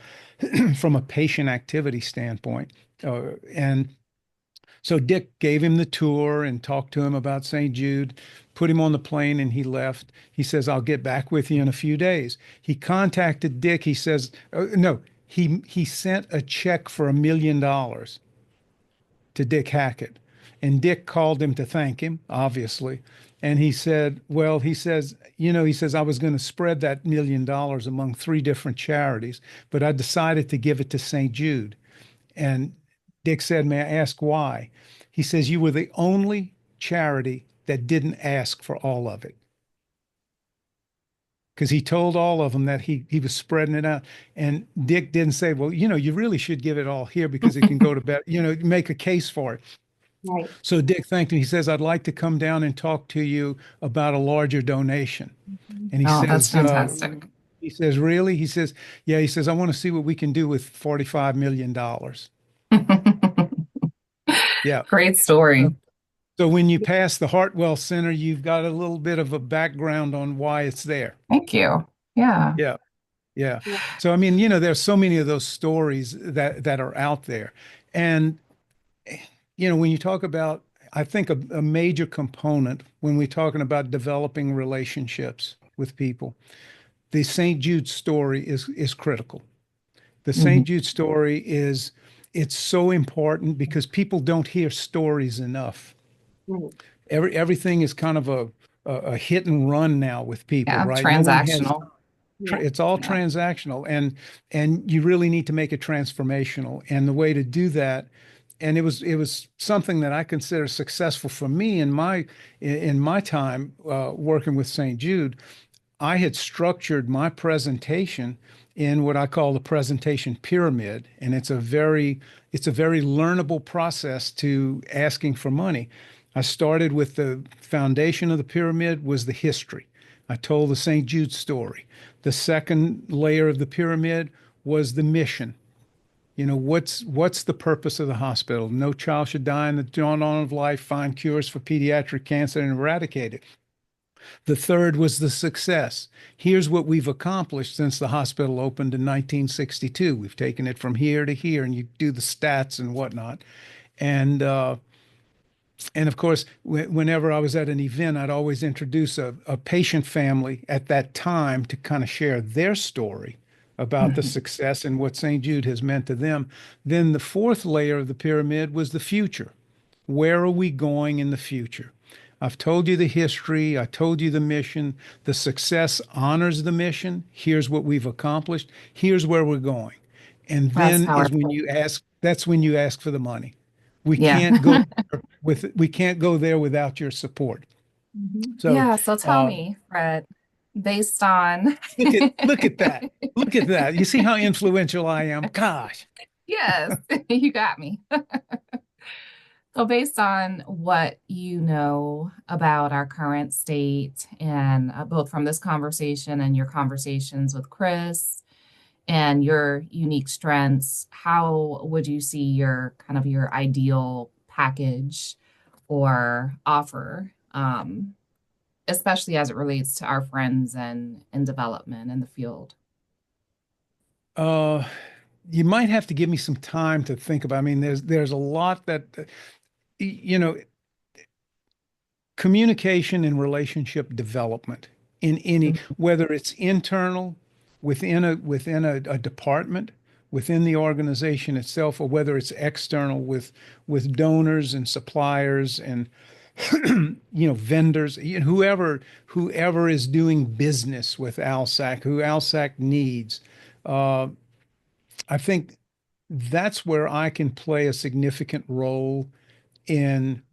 S1: from a patient activity standpoint. And so Dick gave him the tour and talked to him about St. Jude, put him on the plane, and he left. He says, I'll get back with you in a few days. He contacted Dick. He says, no, he sent a check for $1 million to Dick Hackett. And Dick called him to thank him, obviously. And he said, well, he says, I was going to spread that $1 million among 3 different charities, but I decided to give it to St. Jude. And Dick said, may I ask why? He says, you were the only charity that didn't ask for all of it. Because he told all of them that he was spreading it out. And Dick didn't say, well, you really should give it all here because it can go to bed, make a case for it.
S2: right.
S1: So Dick thanked him. He says, I'd like to come down and talk to you about a larger donation.
S2: Mhm.
S1: And
S3: Oh, that's fantastic.
S1: he says, really? He says, yeah, he says, I want to see what we can do with $45 million. Yeah.
S3: Great story.
S1: So when you pass the Hartwell Center, you've got a little bit of a background on why it's there.
S3: Thank you. Yeah.
S1: Yeah. Yeah.
S2: Yeah.
S1: So I mean, there's so many of those stories that are out there. And when you talk about, I think a major component when we're talking about developing relationships with people, the St. Jude story is critical. The
S3: Mhm.
S1: St. Jude story it's so important because people don't hear stories enough.
S2: Right.
S1: Everything is kind of a hit and run now with people,
S3: Yeah.
S1: right? No one has
S3: Transactional.
S2: Yeah.
S1: it's all
S3: Yeah.
S1: transactional, and you really need to make it transformational. And the way to do that, and it was something that I consider successful for me in my time working with St. Jude. I had structured my presentation in what I call the presentation pyramid, and it's a very learnable process to asking for money. I started with the foundation of the pyramid was the history. I told the St. Jude story. The second layer of the pyramid was the mission. What's the purpose of the hospital? No child should die in the dawn of life. Find cures for pediatric cancer and eradicate it. The third was the success. Here's what we've accomplished since the hospital opened in 1962. We've taken it from here to here, and you do the stats and whatnot. And and of course, whenever I was at an event, I'd always introduce a patient family at that time to kind of share their story about the
S4: Mhm.
S1: success and what St. Jude has meant to them. Then the fourth layer of the pyramid was the future. Where are we going in the future? I've told you the history. I told you the mission. The success honors the mission. Here's what we've accomplished. Here's where we're going. And
S3: That's
S1: then is when
S3: powerful.
S1: you ask, that's when you ask for the money. We
S3: Yeah.
S1: can't go there we can't go there without your support.
S2: Mhm.
S1: So
S3: Yeah, so tell
S1: uh,
S3: me, Fred, based on
S1: look at that. Look at that. You see how influential I am? Gosh.
S3: yes, you got me. So based on what you know about our current state and both from this conversation and your conversations with Chris and your unique strengths, how would you see your kind of your ideal package or offer, especially as it relates to our friends and in development in the field?
S1: Uh, you might have to give me some time to think about. I mean, there's a lot that you know, communication and relationship development in any, whether it's internal within a department within the organization itself, or whether it's external with donors and suppliers and vendors, whoever is doing business with ALSAC, who ALSAC needs. Uh, I think that's where I can play a significant role in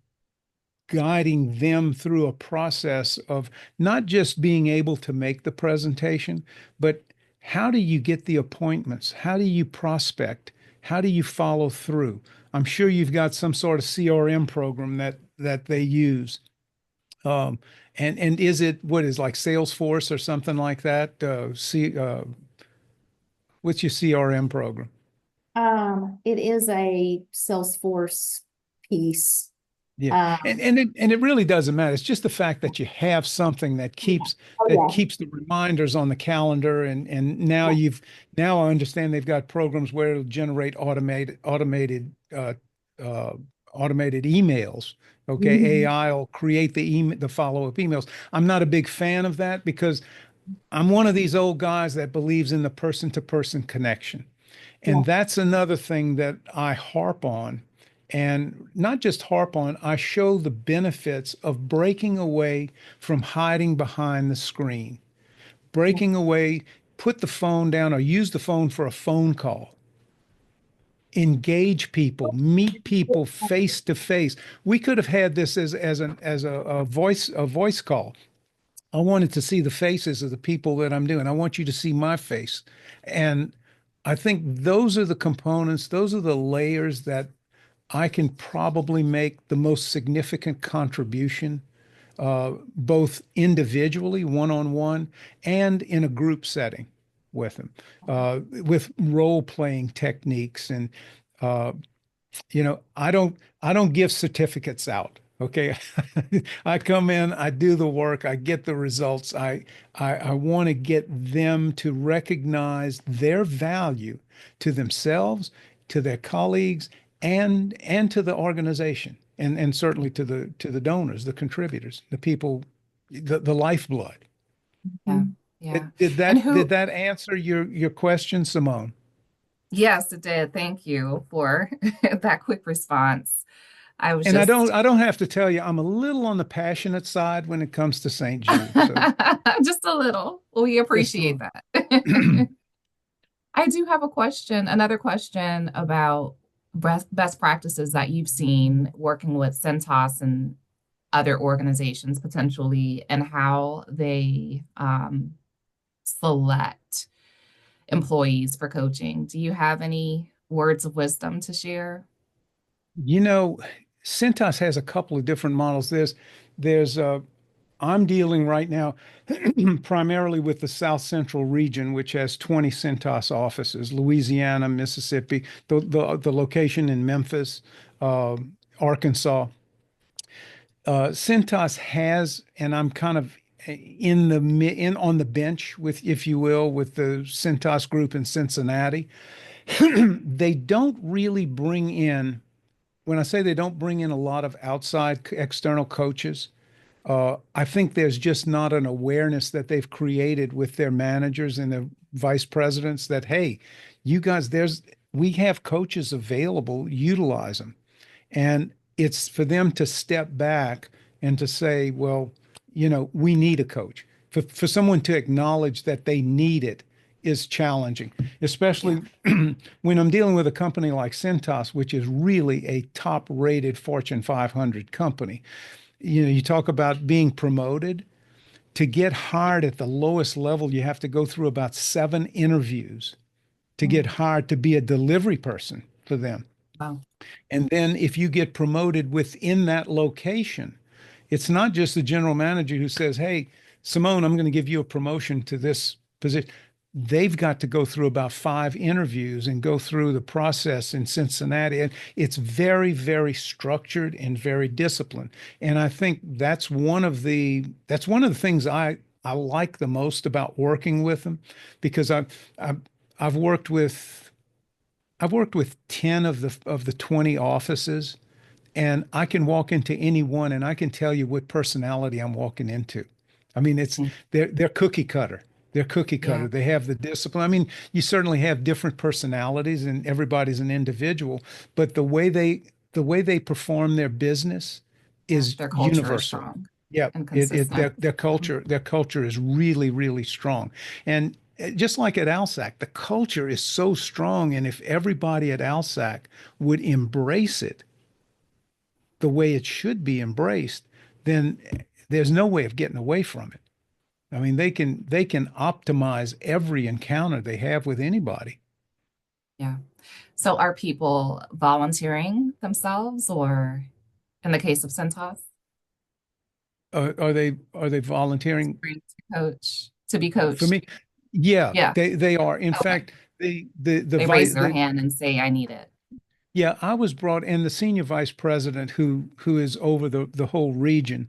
S1: guiding them through a process of not just being able to make the presentation, but how do you get the appointments? How do you prospect? How do you follow through? I'm sure you've got some sort of CRM program that they use. Um, and is it what is like Salesforce or something like that? What's your CRM program?
S2: It is a Salesforce piece.
S1: Yeah.
S2: Um,
S1: And it really doesn't matter. It's just the fact that you have something that
S2: yeah.
S1: keeps
S2: Oh,
S1: that
S2: yeah.
S1: keeps the reminders on the calendar, and now I understand they've got programs where it'll generate uh, uh, automated emails. Okay,
S2: Mhm.
S1: AI will create the follow-up emails. I'm not a big fan of that because I'm one of these old guys that believes in the person-to-person connection.
S2: Yeah.
S1: And that's another thing that I harp on. And not just harp on, I show the benefits of breaking away from hiding behind the screen,
S2: Yeah.
S1: breaking away, put the phone down or use the phone for a phone call. Engage people, meet people face to face. We could have had this as a voice call. I wanted to see the faces of the people that I'm doing. I want you to see my face. And I think those are the components, those are the layers that I can probably make the most significant contribution, both individually, one on one, and in a group setting with them, with role playing techniques and uh, I don't give certificates out. Okay. I come in, I do the work, I get the results. I want to get them to recognize their value to themselves, to their colleagues, and to the organization, and certainly to the donors, the contributors, the people, the lifeblood.
S3: Yeah,
S2: Mhm.
S3: yeah.
S1: Did
S3: And
S1: that did
S3: who,
S1: that answer your question, Simone?
S3: yes, it did. Thank you for that quick response. I was
S1: And I don't
S3: just
S1: I don't have to tell you, I'm a little on the passionate side when it comes to St. Jude. So
S3: just a little. We
S1: just a
S3: appreciate
S1: little.
S3: that. I do have a question, another question about best practices that you've seen working with Centos and other organizations potentially, and how they select employees for coaching. Do you have any words of wisdom to share?
S1: You know, Cintas has a couple of different models. There's I'm dealing right now primarily with the South Central region, which has 20 Cintas offices, Louisiana, Mississippi, the location in Memphis, Arkansas. Cintas has, and I'm kind of in on the bench with, if you will, with the Cintas group in Cincinnati. They don't really bring in, when I say they don't bring in a lot of outside external coaches, I think there's just not an awareness that they've created with their managers and their vice presidents that, hey, you guys, we have coaches available, utilize them. And it's for them to step back and to say, well, we need a coach. For someone to acknowledge that they need it is challenging,
S3: Yeah.
S1: especially when I'm dealing with a company like Cintas, which is really a top-rated Fortune 500 company. You talk about being promoted. To get hired at the lowest level, you have to go through about 7 interviews to get
S3: Mm.
S1: hired to be a delivery person for them.
S3: Wow.
S1: And then if you get promoted within that location, it's not just the general manager who says, hey, Simone, I'm going to give you a promotion to this position. They've got to go through about 5 interviews and go through the process in Cincinnati. And it's very, very structured and very disciplined. And I think that's one of the things I like the most about working with them, because I've, I've worked with I've worked with 10 of the 20 offices, and I can walk into any one and I can tell you what personality I'm walking into. I mean,
S3: Mm.
S1: they're cookie cutter. They're cookie
S3: Yeah.
S1: cutter. They have the discipline. I mean, you certainly have different personalities and everybody's an individual, but the way they perform their business
S3: Yeah.
S1: is
S3: Their culture is
S1: universal.
S3: strong
S1: Yeah,
S3: and
S1: it
S3: consistent.
S1: their culture is really, really strong. And just like at ALSAC, the culture is so strong. And if everybody at ALSAC would embrace it the way it should be embraced, then there's no way of getting away from it. I mean, they can optimize every encounter they have with anybody.
S3: Yeah. So are people volunteering themselves, or in the case of Centos,
S1: Are they volunteering
S3: to be
S1: for
S3: coached?
S1: me? Yeah,
S3: Yeah.
S1: they are. In
S3: Okay.
S1: fact, the
S3: They raise
S1: vice
S3: their
S1: the
S3: hand and say, I need it.
S1: yeah, I was brought in. The senior vice president who is over the whole region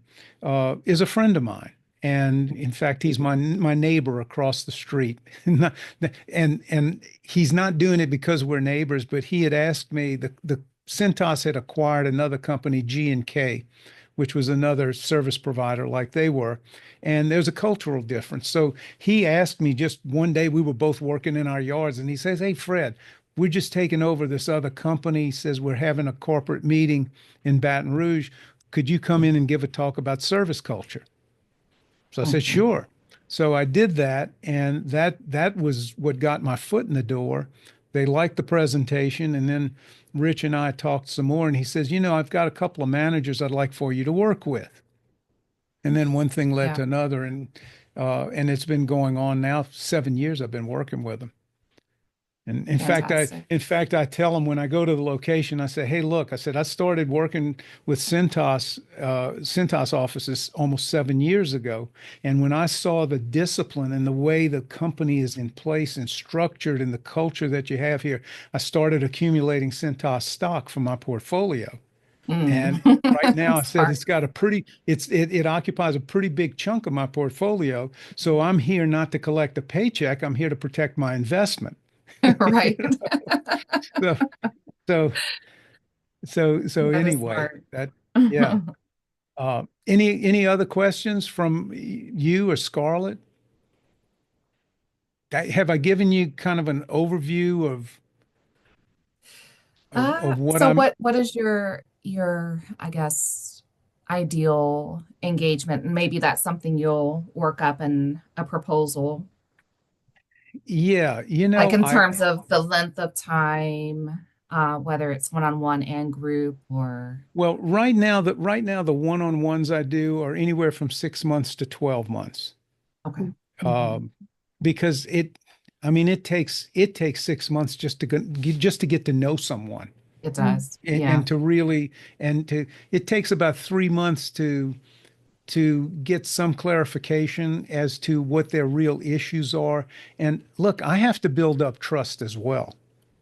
S1: is a friend of mine. And in fact, he's my neighbor across the street. And he's not doing it because we're neighbors, but he had asked me, the Cintas had acquired another company, G&K, which was another service provider like they were. And there's a cultural difference. So he asked me, just one day, we were both working in our yards, and he says, hey, Fred, we're just taking over this other company. He says, we're having a corporate meeting in Baton Rouge. Could you come in and give a talk about service culture? So I said,
S3: Mhm.
S1: sure. So I did that, and that was what got my foot in the door. They liked the presentation, and then Rich and I talked some more, and he says, I've got a couple of managers I'd like for you to work with. And then one thing led
S3: Yeah.
S1: to another, and it's been going on now 7 years. I've been working with them. And in fact, I
S3: Fantastic.
S1: in fact I tell them when I go to the location, I say, "Hey, look," I said, "I started working with Cintas offices almost 7 years ago, and when I saw the discipline and the way the company is in place and structured and the culture that you have here, I started accumulating Cintas stock for my portfolio." And right now, I said
S3: Smart.
S1: it's got a pretty it occupies a pretty big chunk of my portfolio. So I'm here not to collect a paycheck. I'm here to protect my investment.
S3: Right.
S1: So so so
S3: That is
S1: anyway,
S3: smart.
S1: that yeah. Any other questions from you or Scarlett? Have I given you kind of an overview of what
S3: So
S1: I'm?
S3: what is your I guess ideal engagement? And maybe that's something you'll work up in a proposal,
S1: Yeah,
S3: like in
S1: I
S3: terms of the length of time, whether it's one-on-one and group or
S1: well, right now the one-on-ones I do are anywhere from 6 months to 12 months.
S3: okay. Hmm.
S1: Um, because I mean, it takes 6 months just to get to know someone,
S3: It does.
S1: and,
S3: Yeah.
S1: and to really and to it takes about 3 months to get some clarification as to what their real issues are. And look, I have to build up trust as well.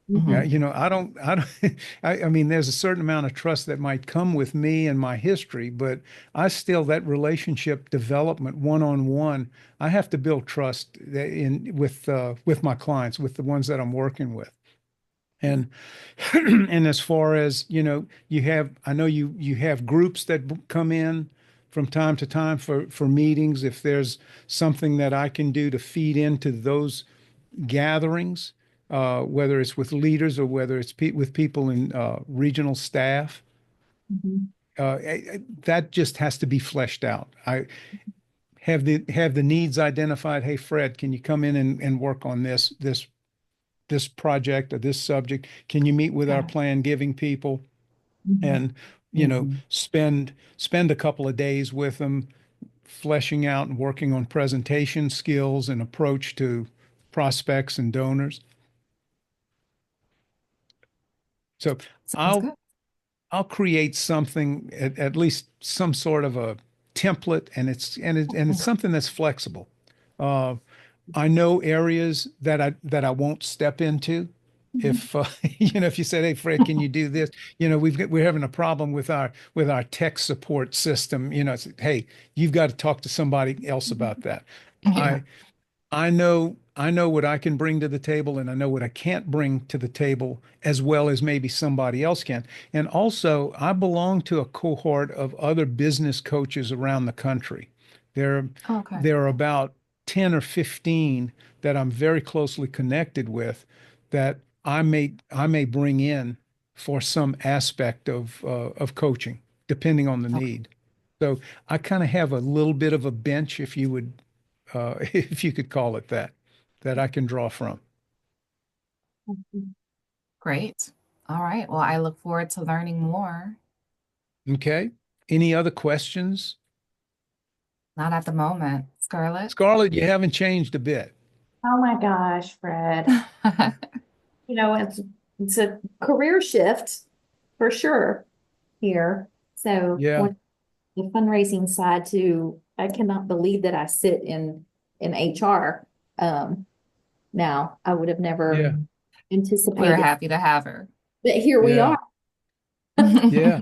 S1: Yeah,
S3: Mhm.
S1: I don't, I mean, there's a certain amount of trust that might come with me and my history, but I still, that relationship development one-on-one, I have to build trust with my clients, with the ones that I'm working with. And and as far as, I know you have groups that come in from time to time for meetings. If there's something that I can do to feed into those gatherings, whether it's with leaders or whether it's pe with people in regional staff,
S2: Mhm.
S1: that just has to be fleshed out. I have the needs identified. Hey, Fred, can you come in and work on this project or this subject? Can you meet with our
S3: Okay.
S1: plan giving people
S2: Mhm.
S1: and
S3: Mhm.
S1: spend a couple of days with them, fleshing out and working on presentation skills and approach to prospects and donors. So
S3: Sounds
S1: I'll
S3: good.
S1: I'll create something, at least some sort of a template, and it's something that's flexible. Uh, I know areas that I won't step into.
S2: Mhm.
S1: If if you said, "Hey, Fred, can you do this?" We're having a problem with our tech support system. Hey, you've got to talk to somebody else about that.
S3: Yeah.
S1: I I know what I can bring to the table and I know what I can't bring to the table as well as maybe somebody else can. And also, I belong to a cohort of other business coaches around the country. There
S3: Okay.
S1: there are about 10 or 15 that I'm very closely connected with that I may bring in for some aspect of coaching, depending on the
S3: Okay.
S1: need. So I kind of have a little bit of a bench, if you could call it that, that I can draw from.
S3: Great. All right. Well, I look forward to learning more.
S1: Okay. Any other questions?
S3: Not at the moment. Scarlett?
S1: Scarlett, you haven't changed a bit.
S2: Oh my gosh, Fred. You know, it's a career shift for sure here. So
S1: Yeah.
S2: when the fundraising side too, I cannot believe that I sit in HR. Now I would have never
S1: Yeah.
S3: We're
S2: anticipated,
S3: happy to have her.
S2: but here we
S1: Yeah.
S2: are.
S1: Yeah.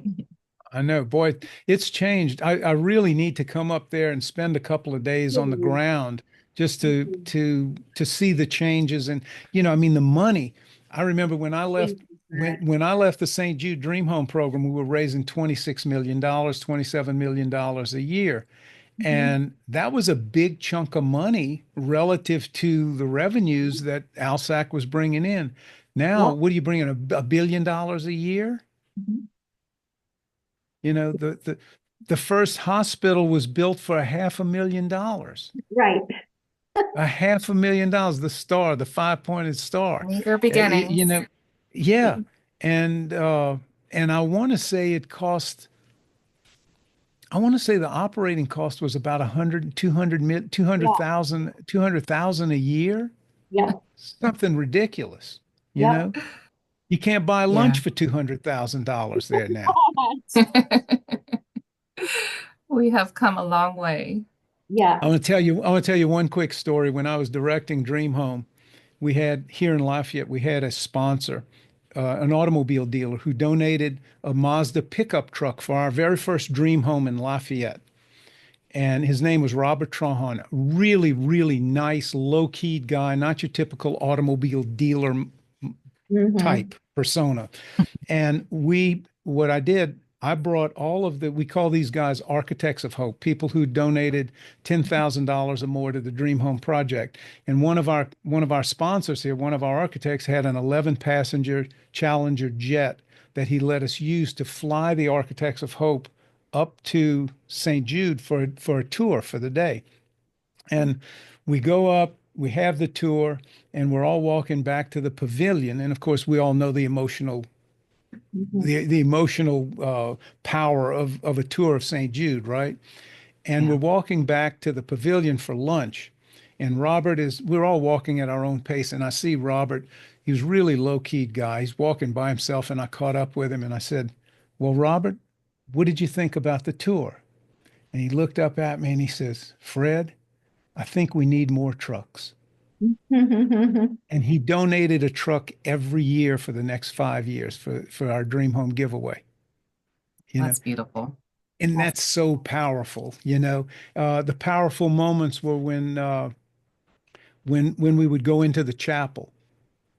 S1: I know, boy, it's changed. I really need to come up there and spend a couple of days on the ground just to see the changes. And I mean, the money. I remember
S2: Thank you, Fred.
S1: when I left the St. Jude Dream Home program, we were raising $26 million, $27 million a year.
S2: Mhm.
S1: And that was a big chunk of money relative to the revenues that ALSAC was bringing in. Now,
S2: Yep.
S1: what are you bringing, $1 billion a year?
S2: Mhm.
S1: The first hospital was built for $500,000.
S2: Right.
S1: $500,000, the star, the five-pointed star.
S3: Meager
S1: Y- you
S3: beginnings.
S1: know, yeah. And I want to say I want to say the operating cost was about 100, 200,
S2: Yeah.
S1: 200,000 a year.
S2: Yep.
S1: Something ridiculous, you
S2: Yep.
S1: know? You can't buy lunch
S3: Yeah.
S1: for $200,000 there now.
S3: We have come a long way.
S2: Yeah.
S1: I want to tell you one quick story. When I was directing Dream Home, we had here in Lafayette, we had a sponsor, an automobile dealer who donated a Mazda pickup truck for our very first Dream Home in Lafayette. And his name was Robert Trahan. Really, really nice, low-keyed guy, not your typical automobile dealer
S2: Hmm.
S1: type persona. And what I did, I brought all of we call these guys architects of hope, people who donated $10,000 or more to the Dream Home Project. And one of our sponsors here, one of our architects, had an 11-passenger Challenger jet that he let us use to fly the Architects of Hope up to St. Jude for a tour for the day. And we go up, we have the tour, and we're all walking back to the pavilion. And of course, we all know
S2: Hmm.
S1: the emotional power of a tour of St. Jude, right? And we're
S3: Yeah.
S1: walking back to the pavilion for lunch. And we're all walking at our own pace. And I see Robert, he was really low-keyed guy. He's walking by himself, and I caught up with him and I said, "Well, Robert, what did you think about the tour?" And he looked up at me and he says, "Fred, I think we need more trucks." And he donated a truck every year for the next 5 years for our dream home giveaway, you know.
S3: That's beautiful.
S1: And that's so powerful, you know. The powerful moments were when we would go into the chapel.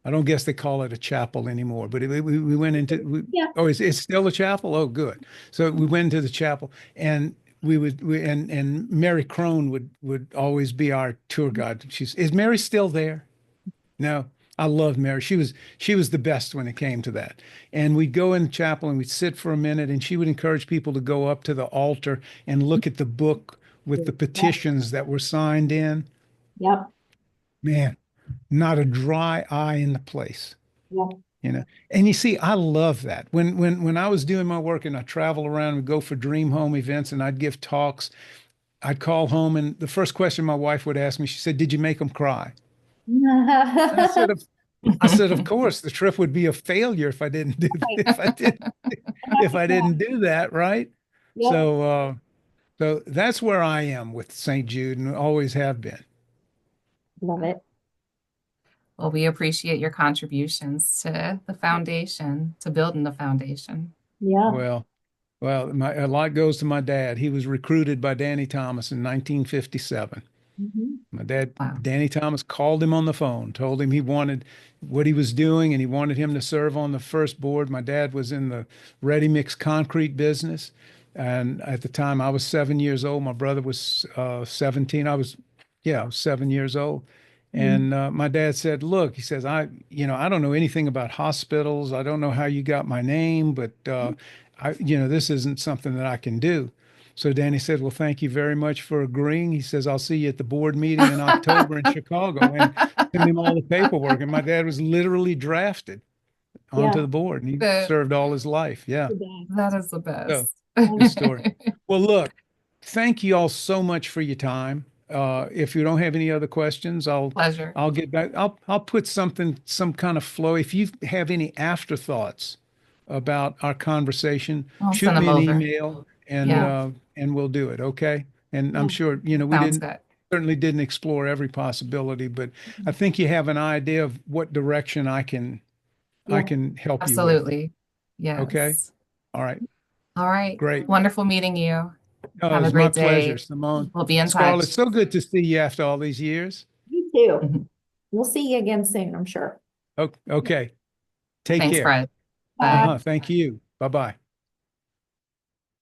S1: I don't guess they call it a chapel anymore, but we went into
S2: Yeah.
S1: oh, it's still a chapel? Oh, good. So we went into the chapel, and and Mary Crone would always be our tour guide. Is Mary still there? No, I love Mary. She was the best when it came to that. And we'd go in the chapel and we'd sit for a minute, and she would encourage people to go up to the altar and look at the book with the
S2: Yep.
S1: petitions that were signed in.
S2: Yep.
S1: Man, not a dry eye in the place,
S2: Yep.
S1: you know. And you see, I love that. When I was doing my work and I travel around and go for dream home events and I'd give talks, I'd call home and the first question my wife would ask me, she said, "Did you make them cry?" And I said, of course, the trip would be a failure if I didn't do if I didn't do that, right?
S2: Yep.
S1: So that's where I am with St. Jude and always have been.
S2: Love it.
S3: Well, we appreciate your contributions to the foundation, to building the foundation.
S2: Yeah.
S1: Well, a lot goes to my dad. He was recruited by Danny Thomas in 1957.
S2: Mhm.
S1: My dad,
S3: Wow.
S1: Danny Thomas, called him on the phone, told him he wanted what he was doing, and he wanted him to serve on the first board. My dad was in the ready mix concrete business. And at the time, I was 7 years old. My brother was 17. I was 7 years old.
S2: Mhm.
S1: And my dad said, "Look," he says, I don't know anything about hospitals. I don't know how you got my name, but this isn't something that I can do." So Danny said, "Well, thank you very much for agreeing." He says, "I'll see you at the board meeting in October in Chicago," and sent him all the paperwork. And my dad was literally drafted onto
S2: Yeah.
S1: the board, and he
S3: The,
S1: served all his life. Yeah.
S2: The best.
S3: that is the
S1: So
S3: best.
S1: good story. Well, look, thank you all so much for your time. If you don't have any other questions,
S3: Pleasure.
S1: I'll get back. I'll put some kind of flow. If you have any afterthoughts about our conversation,
S3: I'll
S1: shoot
S3: send them
S1: me an
S3: over.
S1: email
S2: Yeah.
S1: and we'll do it. Okay. And I'm
S2: Yeah.
S1: sure, we
S3: Sounds
S1: didn't
S3: good.
S1: certainly didn't explore every possibility, but I think you have an idea of what direction I
S2: Yeah.
S1: can help you with.
S3: Absolutely.
S1: Okay.
S3: Yes.
S1: All right.
S3: All right.
S1: Great.
S3: Wonderful meeting you.
S1: Oh, it
S3: Have a
S1: was my
S3: great
S1: pleasure,
S3: day.
S1: Simone.
S3: We'll be in
S1: Scarlett,
S3: touch.
S1: so good to see you after all these years.
S2: You too.
S3: Mhm.
S2: We'll see you again soon, I'm sure.
S1: Okay. Take
S3: Thanks,
S1: care.
S3: Fred.
S2: Bye.
S3: Bye.
S1: Thank you. Bye-bye.